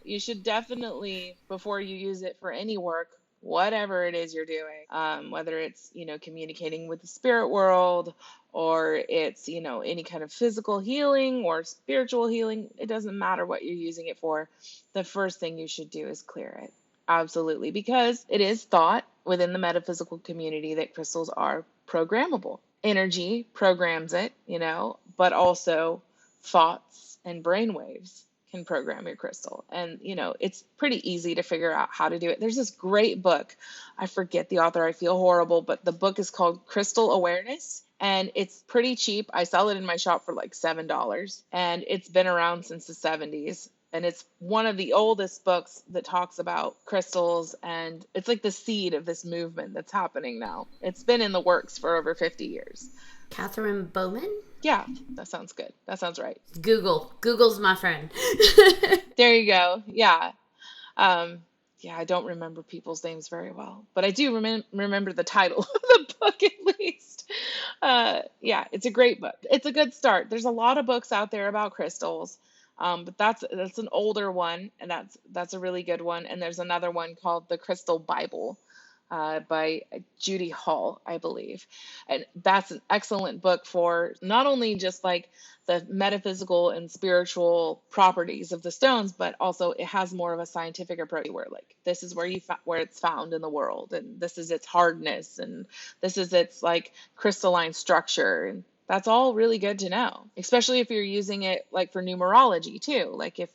You should definitely, before you use it for any work, whatever it is you're doing, whether it's, communicating with the spirit world or it's, any kind of physical healing or spiritual healing, it doesn't matter what you're using it for. The first thing you should do is clear it. Absolutely. Because it is thought within the metaphysical community that crystals are programmable. Energy programs it, but also thoughts and brainwaves can program your crystal. And, it's pretty easy to figure out how to do it. There's this great book. I forget the author. I feel horrible, but the book is called Crystal Awareness. And it's pretty cheap. I sell it in my shop for like $7. And it's been around since the 70s. And it's one of the oldest books that talks about crystals. And it's like the seed of this movement that's happening now. It's been in the works for over 50 years. Catherine Bowman? Yeah, that sounds good. That sounds right. Google's my friend. There you go. Yeah. Yeah, I don't remember people's names very well, but I do remember the title of the book at least. Yeah, it's a great book. It's a good start. There's a lot of books out there about crystals, but that's an older one, and that's a really good one. And there's another one called The Crystal Bible, by Judy Hall, I believe. And that's an excellent book for not only just like the metaphysical and spiritual properties of the stones, but also it has more of a scientific approach where like this is where it's found in the world, and this is its hardness, and this is its like crystalline structure. And that's all really good to know, especially if you're using it like for numerology too. Like if,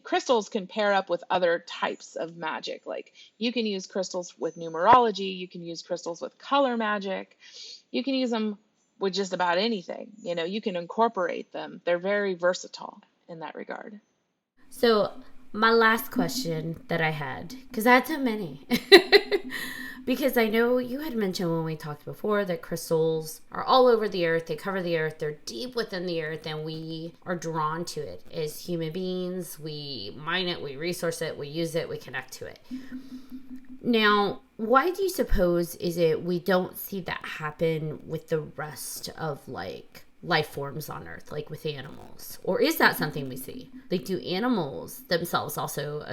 crystals can pair up with other types of magic. Like you can use crystals with numerology, you can use crystals with color magic, you can use them with just about anything. You can incorporate them. They're very versatile in that regard. So my last question that I had, because I had so many, because I know you had mentioned when we talked before that crystals are all over the earth. They cover the earth. They're deep within the earth, and we are drawn to it as human beings. We mine it, we resource it, we use it, we connect to it. Now, why do you suppose is it we don't see that happen with the rest of like life forms on Earth, like with animals? Or is that something we see? Like, do animals themselves also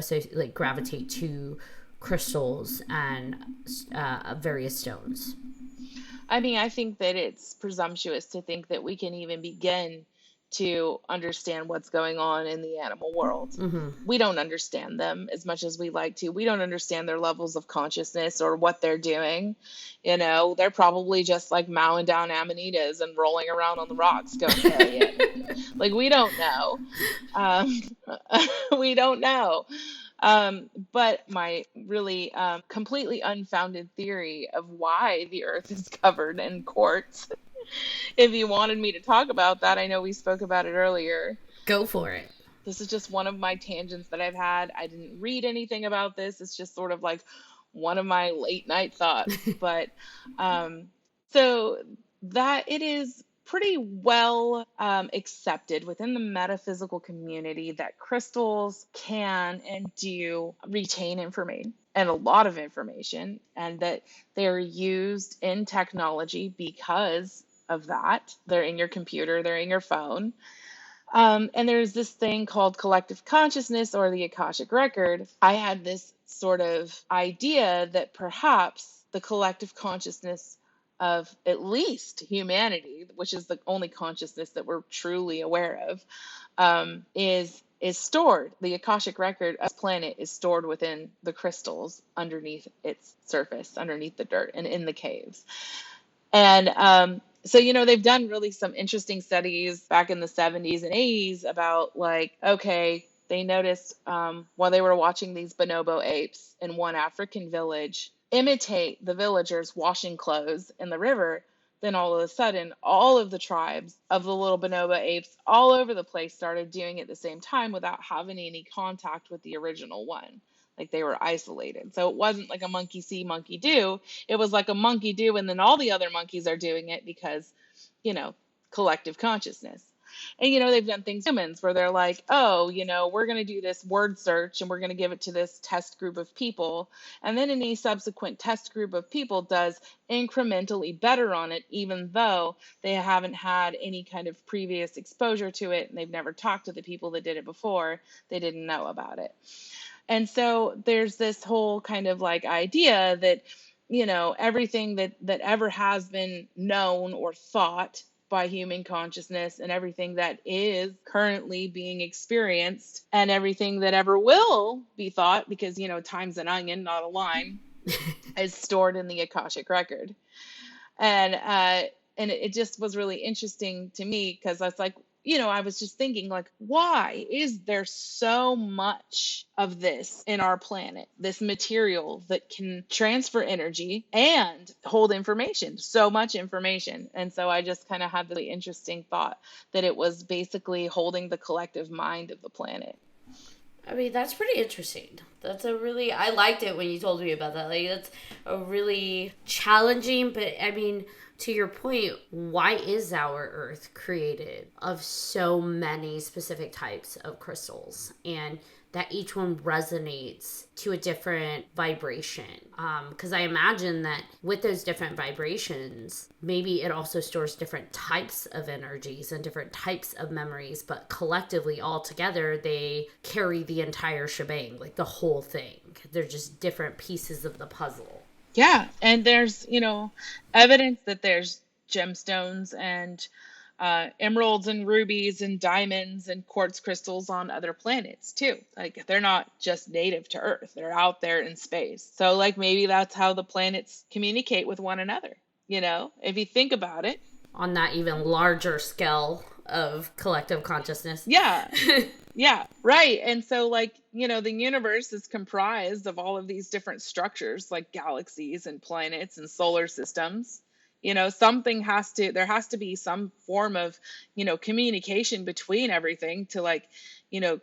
gravitate to crystals and various stones? I mean, I think that it's presumptuous to think that we can even begin to understand what's going on in the animal world. Mm-hmm. We don't understand them as much as we like to. We don't understand their levels of consciousness or what they're doing. They're probably just like mowing down amanitas and rolling around on the rocks going, hell yeah. Like, we don't know. We don't know. But my really completely unfounded theory of why the earth is covered in quartz, if you wanted me to talk about that, I know we spoke about it earlier. Go for it. This is just one of my tangents that I've had. I didn't read anything about this. It's just sort of like one of my late night thoughts. But so that it is pretty well accepted within the metaphysical community that crystals can and do retain information, and a lot of information, and that they're used in technology because of that. They're in your computer, they're in your phone. And there's this thing called collective consciousness or the Akashic record. I had this sort of idea that perhaps the collective consciousness of at least humanity, which is the only consciousness that we're truly aware of, is stored. The Akashic record of this planet is stored within the crystals underneath its surface, underneath the dirt, and in the caves. And so, they've done really some interesting studies back in the 70s and 80s about like, okay, they noticed while they were watching these bonobo apes in one African village imitate the villagers washing clothes in the river, then all of a sudden, all of the tribes of the little bonobo apes all over the place started doing it at the same time without having any contact with the original one. Like they were isolated. So it wasn't like a monkey see, monkey do. It was like a monkey do, and then all the other monkeys are doing it because, collective consciousness. And, they've done things humans where they're like, oh, we're going to do this word search and we're going to give it to this test group of people. And then any subsequent test group of people does incrementally better on it, even though they haven't had any kind of previous exposure to it and they've never talked to the people that did it before. They didn't know about it. And so there's this whole kind of like idea that, everything that ever has been known or thought by human consciousness and everything that is currently being experienced and everything that ever will be thought, because, time's an onion, not a line, is stored in the Akashic record. And it just was really interesting to me because I was like, I was just thinking like, why is there so much of this in our planet, this material that can transfer energy and hold information, so much information. And so I just kind of had the really interesting thought that it was basically holding the collective mind of the planet. I mean, that's pretty interesting. I liked it when you told me about that. Like, that's a really challenging, but I mean, to your point, why is our Earth created of so many specific types of crystals? And that each one resonates to a different vibration. Because I imagine that with those different vibrations, maybe it also stores different types of energies and different types of memories, but collectively, all together, they carry the entire shebang, like the whole thing. They're just different pieces of the puzzle. Yeah, and there's, evidence that there's gemstones and emeralds and rubies and diamonds and quartz crystals on other planets too. Like they're not just native to Earth, they're out there in space. So like maybe that's how the planets communicate with one another, if you think about it. On that even larger scale of collective consciousness. Yeah. Yeah, right. And so like, the universe is comprised of all of these different structures like galaxies and planets and solar systems. There has to be some form of, communication between everything to like,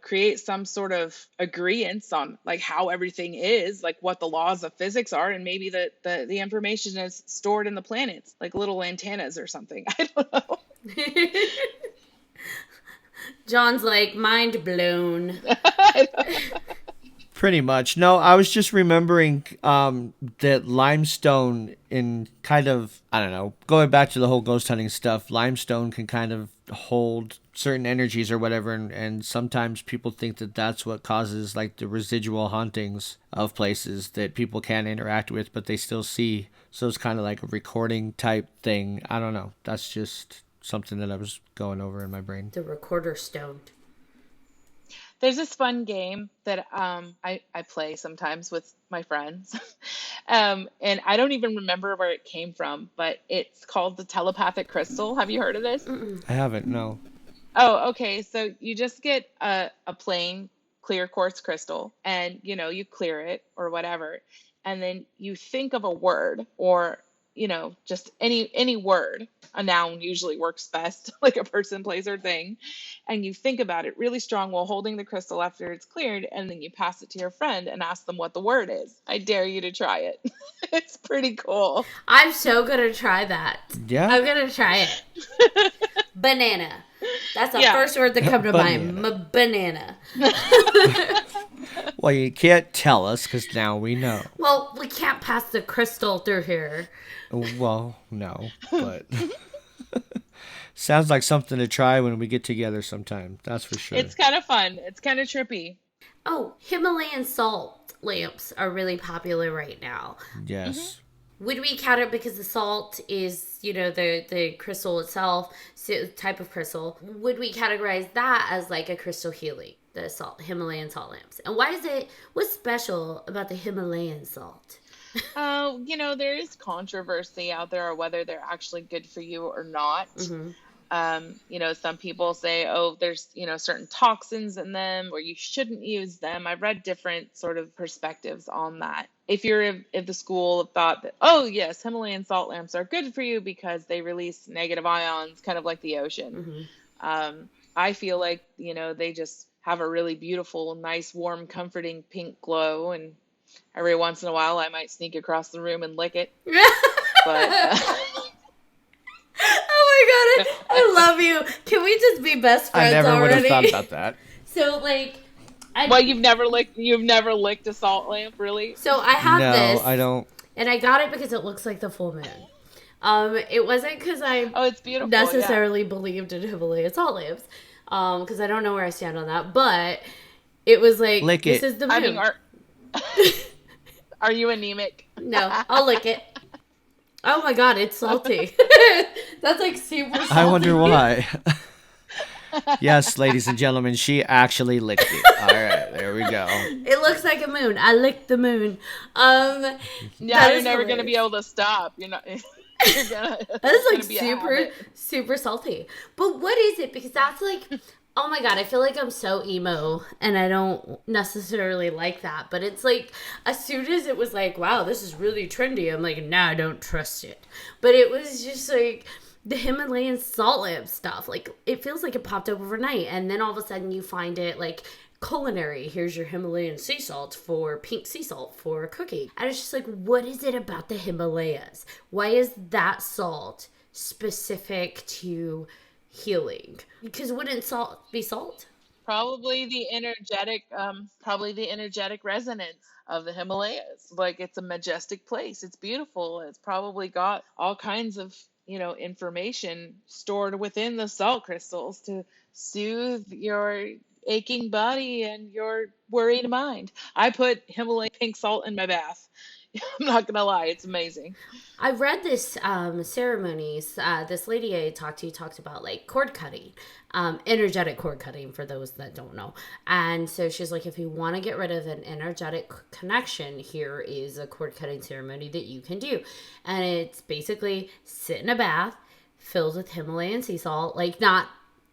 create some sort of agreement on like how everything is, like what the laws of physics are. And maybe the information is stored in the planets, like little antennas or something. I don't know. John's like, mind blown. Pretty much. No, I was just remembering that limestone in kind of, I don't know, going back to the whole ghost hunting stuff, limestone can kind of hold certain energies or whatever, and sometimes people think that that's what causes like the residual hauntings of places that people can't interact with, but they still see. So it's kind of like a recording type thing. I don't know. That's just something that I was going over in my brain. The recorder stone. There's this fun game that I play sometimes with my friends. And I don't even remember where it came from, but it's called the telepathic crystal. Have you heard of this? I haven't, no. Oh, okay. So you just get a plain clear quartz crystal and, you clear it or whatever. And then you think of a word or, just any word. A noun usually works best, like a person, place, or thing. And you think about it really strong while holding the crystal after it's cleared. And then you pass it to your friend and ask them what the word is. I dare you to try it. It's pretty cool. I'm so going to try that. Yeah. I'm going to try it. Banana. That's the Yeah. first word that come to mind. Banana. Banana. Well, you can't tell us because now we know. Well, we can't pass the crystal through here. Well, no, but sounds like something to try when we get together sometime. That's for sure. It's kind of fun. It's kind of trippy. Oh, Himalayan salt lamps are really popular right now. Yes. Would we count it because the salt is, the crystal itself, type of crystal? Would we categorize that as like a crystal healing, the Himalayan salt lamps? And what's special about the Himalayan salt? There is controversy out there on whether they're actually good for you or not. Some people say, oh, there's, certain toxins in them or you shouldn't use them. I've read different sort of perspectives on that. If you're of the school of thought that, oh, yes, Himalayan salt lamps are good for you because they release negative ions, kind of like the ocean. I feel like, they just have a really beautiful, nice, warm, comforting pink glow. And every once in a while, I might sneak across the room and lick it. But oh my god, I love you. Can we just be best friends I never already? would have thought about that. So well, you've never licked a salt lamp, really? So I have this. No, I don't. And I got it because it looks like the full moon. It wasn't because I it's beautiful, necessarily believed in Himalayan salt lamps. Because I don't know where I stand on that. But it was like, Lick this it. is the moon. I mean, are you anemic? No, I'll lick it. Oh my god, it's salty. That's like super salty. I wonder why. Yes, ladies and gentlemen, she actually licked it. All right, there we go. It looks like a moon. I licked the moon. Yeah, you're never going to be able to stop. You're not. You're gonna. That's like super salty. But what is it? Because that's like, oh my god, I feel like I'm so emo, and I don't necessarily like that. But it's like, as soon as it was like, wow, this is really trendy, I'm like, nah, I don't trust it. But it was just like the Himalayan salt lamp stuff. Like, it feels like it popped up overnight, and then all of a sudden you find it like culinary. Here's your Himalayan sea salt for pink sea salt for cooking. And it's just like, what is it about the Himalayas? Why is that salt specific to healing? Because wouldn't salt be salt? Probably the energetic resonance of the Himalayas. Like, it's a majestic place. It's beautiful. It's probably got all kinds of, information stored within the salt crystals to soothe your aching body and your worried mind. I put Himalayan pink salt in my bath. I'm not gonna lie, it's amazing. I read this ceremonies. This lady I talked to talked about like cord cutting, energetic cord cutting for those that don't know. And so she's like, if you want to get rid of an energetic connection, here is a cord cutting ceremony that you can do. And it's basically sit in a bath filled with Himalayan sea salt, like not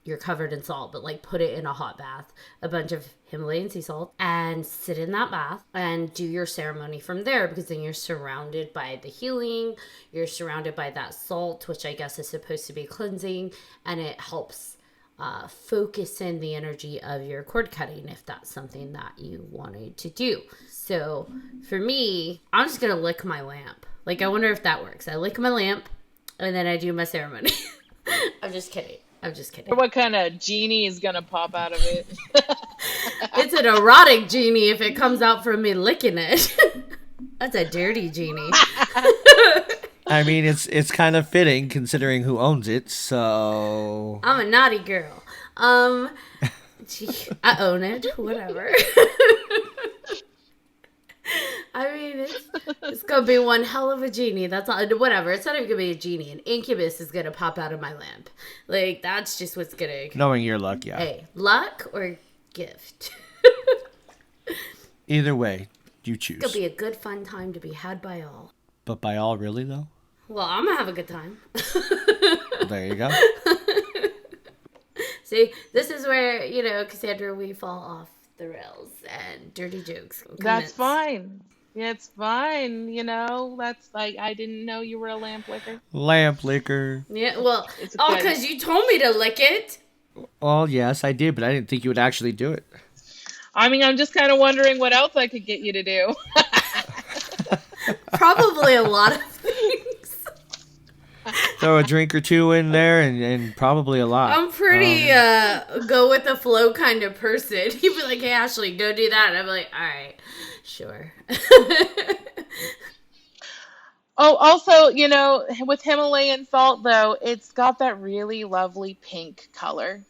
you're covered in salt, but like put it in a hot bath, a bunch of Himalayan sea salt, and sit in that bath and do your ceremony from there, because then you're surrounded by the healing, you're surrounded by that salt, which I guess is supposed to be cleansing, and it helps focus in the energy of your cord cutting if that's something that you wanted to do. So for me, I'm just gonna lick my lamp. Like, I wonder if that works. I lick my lamp and then I do my ceremony. I'm just kidding. What kind of genie is gonna pop out of it? It's an erotic genie if it comes out from me licking it. That's a dirty genie. I mean, it's kind of fitting considering who owns it, so... I'm a naughty girl. Gee, I own it. Whatever. I mean, it's gonna be one hell of a genie. That's all. Whatever. It's not even gonna be a genie. An incubus is gonna pop out of my lamp. Like, that's just what's gonna. Knowing your luck, yeah. Hey, luck or gift. Either way, you choose. It's gonna be a good, fun time to be had by all. But by all, really though? Well, I'm gonna have a good time. There you go. See, this is where Kassandra, we fall off the rails and dirty jokes commence. That's fine. Yeah, it's fine. That's like, I didn't know you were a lamp licker. Lamp licker. Yeah, well, because you told me to lick it. Well, yes, I did, but I didn't think you would actually do it. I mean, I'm just kind of wondering what else I could get you to do. Probably a lot of things. Throw a drink or two in there and probably a lot. I'm pretty go with the flow kind of person. He'd be like, "Hey, Ashley, go do that." And I'm like, "All right, sure." Oh, also, with Himalayan salt, though, it's got that really lovely pink color.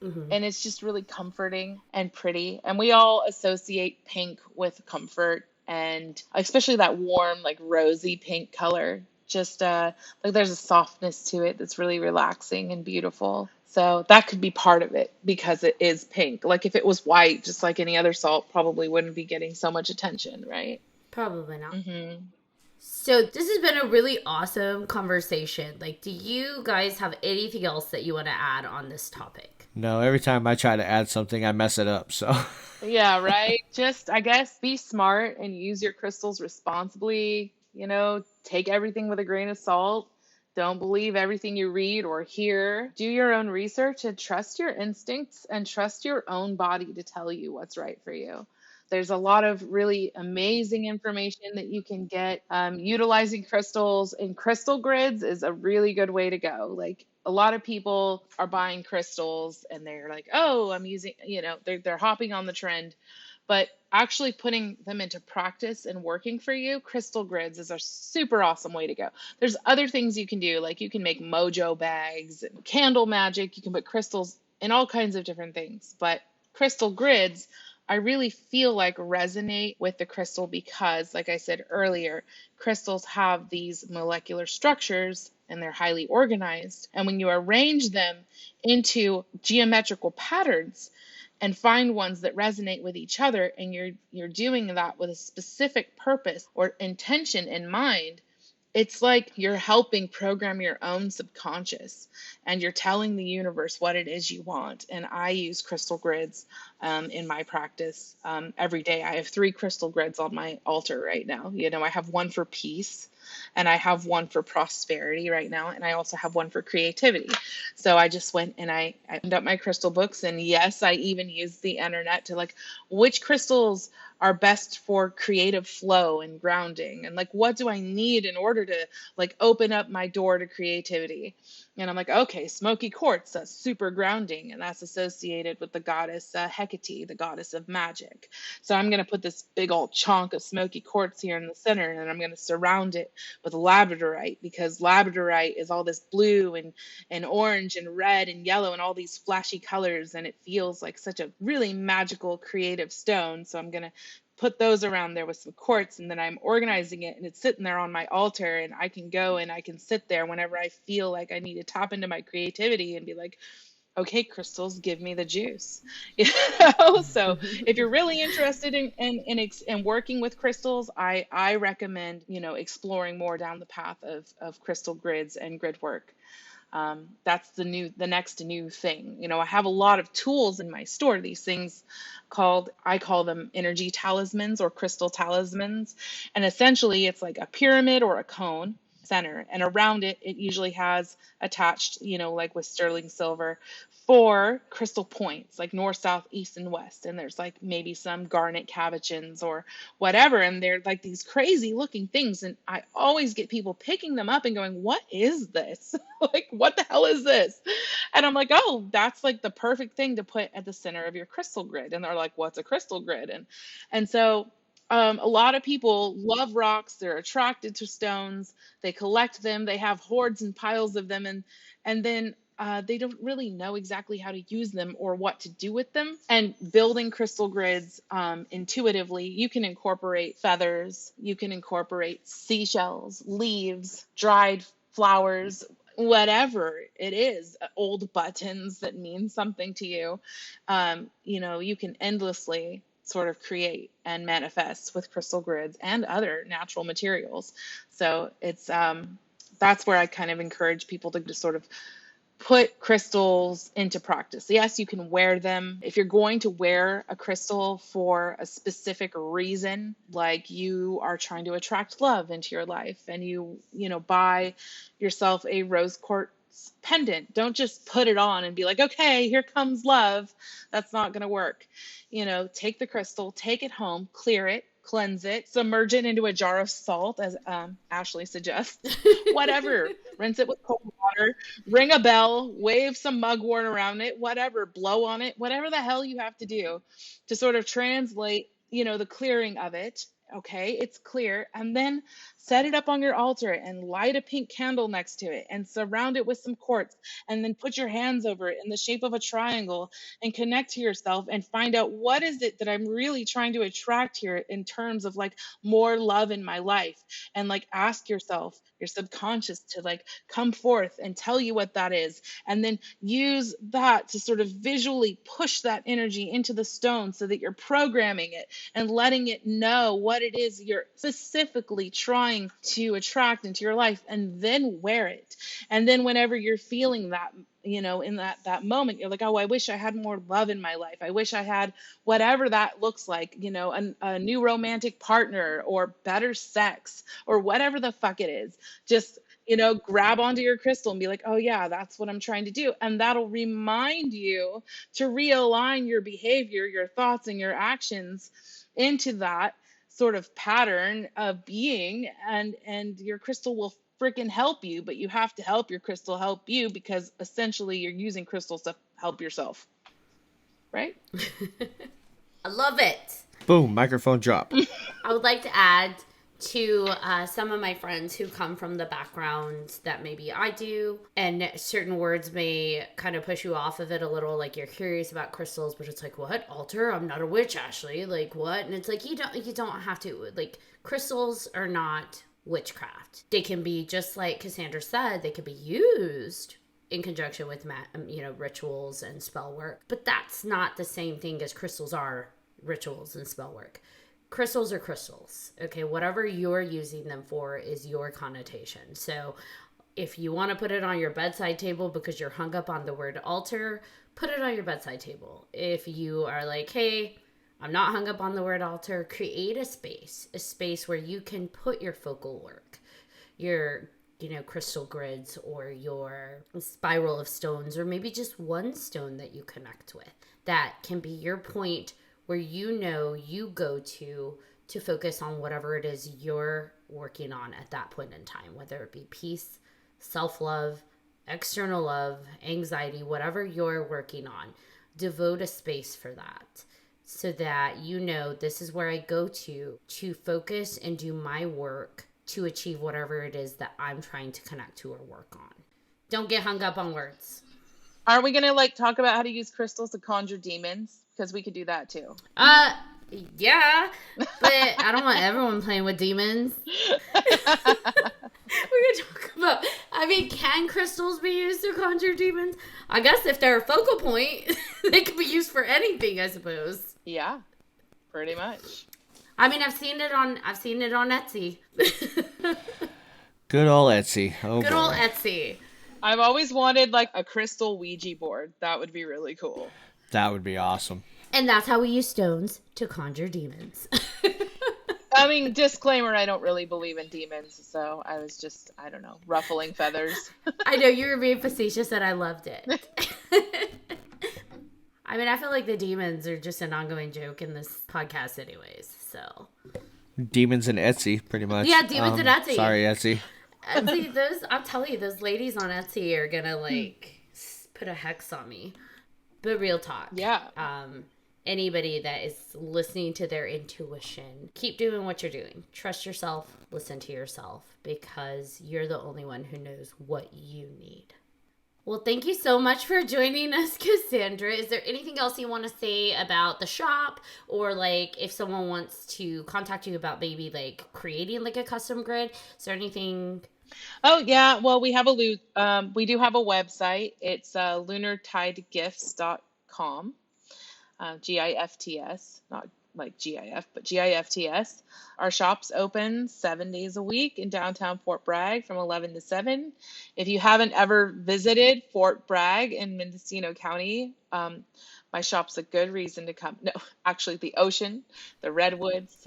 Hmm. And it's just really comforting and pretty. And we all associate pink with comfort, and especially that warm, like rosy pink color. Just like there's a softness to it that's really relaxing and beautiful. So that could be part of it because it is pink. Like if it was white, just like any other salt, probably wouldn't be getting so much attention, right? Probably not. Hmm. So this has been a really awesome conversation. Like, do you guys have anything else that you want to add on this topic? No, every time I try to add something, I mess it up. So Yeah, right. Just, I guess, be smart and use your crystals responsibly. Take everything with a grain of salt. Don't believe everything you read or hear. Do your own research and trust your instincts and trust your own body to tell you what's right for you. There's a lot of really amazing information that you can get. Utilizing crystals and crystal grids is a really good way to go. Like a lot of people are buying crystals and they're like, oh, I'm using, they're hopping on the trend. But actually putting them into practice and working for you, crystal grids is a super awesome way to go. There's other things you can do, like you can make mojo bags and candle magic. You can put crystals in all kinds of different things. But crystal grids, I really feel like resonate with the crystal because, like I said earlier, crystals have these molecular structures and they're highly organized. And when you arrange them into geometrical patterns, and find ones that resonate with each other, and you're doing that with a specific purpose or intention in mind, it's like you're helping program your own subconscious and you're telling the universe what it is you want. And I use crystal grids in my practice every day. I have 3 crystal grids on my altar right now. I have one for peace and I have one for prosperity right now. And I also have one for creativity. So I just went and I opened up my crystal books. And yes, I even used the internet to like, which crystals are best for creative flow and grounding, and like what do I need in order to like open up my door to creativity. And I'm like, okay, smoky quartz, that's super grounding, and that's associated with the goddess Hecate, the goddess of magic. So I'm going to put this big old chunk of smoky quartz here in the center, and I'm going to surround it with labradorite, because labradorite is all this blue and orange and red and yellow and all these flashy colors, and it feels like such a really magical creative stone. So I'm going to put those around there with some quartz, and then I'm organizing it and it's sitting there on my altar, and I can go and I can sit there whenever I feel like I need to tap into my creativity and be like, okay, crystals, give me the juice. So if you're really interested in working with crystals, I recommend, exploring more down the path of crystal grids and grid work. That's the next new thing. I have a lot of tools in my store, these things I call them energy talismans or crystal talismans. And essentially it's like a pyramid or a cone center. And around it, it usually has attached, like with sterling silver, 4 crystal points, like north, south, east, and west. And there's like maybe some garnet cabochons or whatever. And they're like these crazy looking things. And I always get people picking them up and going, what is this? Like, what the hell is this? And I'm like, oh, that's like the perfect thing to put at the center of your crystal grid. And they're like, what's a crystal grid? And so a lot of people love rocks. They're attracted to stones. They collect them. They have hoards and piles of them. And then they don't really know exactly how to use them or what to do with them. And building crystal grids intuitively, you can incorporate feathers, you can incorporate seashells, leaves, dried flowers, whatever it is, old buttons that mean something to you. You can endlessly sort of create and manifest with crystal grids and other natural materials. So it's that's where I kind of encourage people to just sort of put crystals into practice. Yes, you can wear them. If you're going to wear a crystal for a specific reason, like you are trying to attract love into your life and you buy yourself a rose quartz pendant, don't just put it on and be like, okay, here comes love. That's not going to work. Take the crystal, take it home, clear it, cleanse it, submerge it into a jar of salt, as Ashley suggests, whatever. Rinse it with cold water, ring a bell, wave some mugwort around it, whatever, blow on it, whatever the hell you have to do to sort of translate, the clearing of it. Okay, it's clear. And then set it up on your altar and light a pink candle next to it and surround it with some quartz. And then put your hands over it in the shape of a triangle and connect to yourself and find out what is it that I'm really trying to attract here in terms of like more love in my life. And like ask yourself, your subconscious, to like come forth and tell you what that is. And then use that to sort of visually push that energy into the stone so that you're programming it and letting it know what it is you're specifically trying to attract into your life, and then wear it. And then whenever you're feeling that, in that moment, you're like, oh, I wish I had more love in my life. I wish I had whatever that looks like, a new romantic partner or better sex or whatever the fuck it is. Just, grab onto your crystal and be like, oh yeah, that's what I'm trying to do. And that'll remind you to realign your behavior, your thoughts, and your actions into that sort of pattern of being, and your crystal will freaking help you. But you have to help your crystal help you, because essentially you're using crystals to help yourself, right? I love it. Boom, microphone drop. I would like to add to some of my friends who come from the background that maybe I do, and certain words may kind of push you off of it a little, like you're curious about crystals, but it's like, what, altar? I'm not a witch, Ashley. Like, what? And it's like, you don't have to. Like, crystals are not witchcraft. They can be, just like Kassandra said, they could be used in conjunction with rituals and spell work, but that's not the same thing as crystals are rituals and spell work. Crystals are crystals. Okay, whatever you're using them for is your connotation. So if you want to put it on your bedside table because you're hung up on the word altar, put it on your bedside table. If you are like, hey, I'm not hung up on the word altar, create a space where you can put your focal work, your crystal grids, or your spiral of stones, or maybe just one stone that you connect with. That can be your point where you go to focus on whatever it is you're working on at that point in time, whether it be peace, self-love, external love, anxiety, whatever you're working on. Devote a space for that so that this is where I go to focus and do my work to achieve whatever it is that I'm trying to connect to or work on. Don't get hung up on words. Are we going to talk about how to use crystals to conjure demons? Because we could do that too. Yeah, but I don't want everyone playing with demons. We're going to talk about, can crystals be used to conjure demons? I guess if they're a focal point, they could be used for anything, I suppose. Yeah, pretty much. I've seen it on Etsy. Good old Etsy. Oh, good boy. old Etsy. I've always wanted a crystal Ouija board. That would be really cool. That would be awesome. And that's how we use stones to conjure demons. Disclaimer, I don't really believe in demons, so I was just, I don't know, ruffling feathers. I know, you were being facetious and I loved it. I feel like the demons are just an ongoing joke in this podcast anyways, so. Demons and Etsy, pretty much. Yeah, demons and Etsy. Sorry, Etsy. Etsy, I'm telling you, those ladies on Etsy are gonna, put a hex on me. But real talk. Yeah. Anybody that is listening to their intuition, keep doing what you're doing. Trust yourself, listen to yourself, because you're the only one who knows what you need. Well, thank you so much for joining us, Kassandra. Is there anything else you want to say about the shop, or if someone wants to contact you about maybe creating a custom grid? Is there anything? Oh yeah, well we have we do have a website. It's lunartidegifts.com. GIFTS, not like GIF, but GIFTS. Our shop's open 7 days a week in downtown Fort Bragg from 11 to 7. If you haven't ever visited Fort Bragg in Mendocino County, my shop's a good reason to come. No, actually the ocean, the redwoods.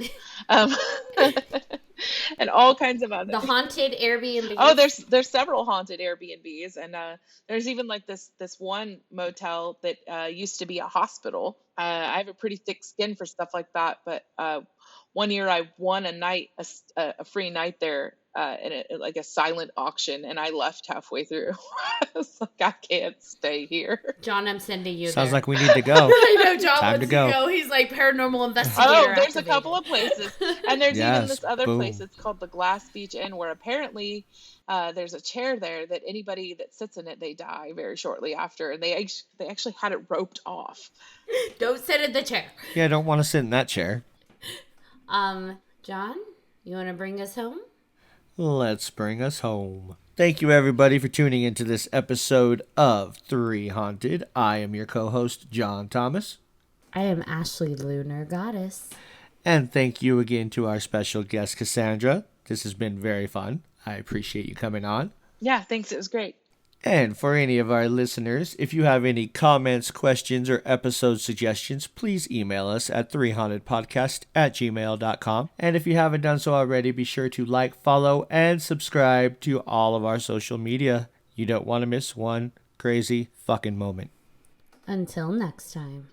and all kinds of other. The haunted Airbnb. Oh, there's several haunted Airbnbs, and there's even like this one motel that used to be a hospital. I have a pretty thick skin for stuff like that, but one year I won a free night there like a silent auction, and I left halfway through. I was like, I can't stay here. John, I'm sending you Sounds there. like we need to go. I know John Time wants to to go. go. He's like paranormal investigator. Oh, there's activated. a couple of places, and there's even Yes, this other place. boom. It's called the Glass Beach Inn, where apparently there's a chair there that anybody that sits in it, they die very shortly after, and they actually had it roped off. Don't sit in the chair. Yeah, I don't want to sit in that chair. John, you want to bring us home? Let's bring us home. Thank you, everybody, for tuning into this episode of 3Haunted. I am your co-host, John Thomas. I am Ashley Lunar Goddess. And thank you again to our special guest, Kassandra. This has been very fun. I appreciate you coming on. Yeah, thanks. It was great. And for any of our listeners, if you have any comments, questions, or episode suggestions, please email us at 3hauntedpodcast@gmail.com. And if you haven't done so already, be sure to like, follow, and subscribe to all of our social media. You don't want to miss one crazy fucking moment. Until next time.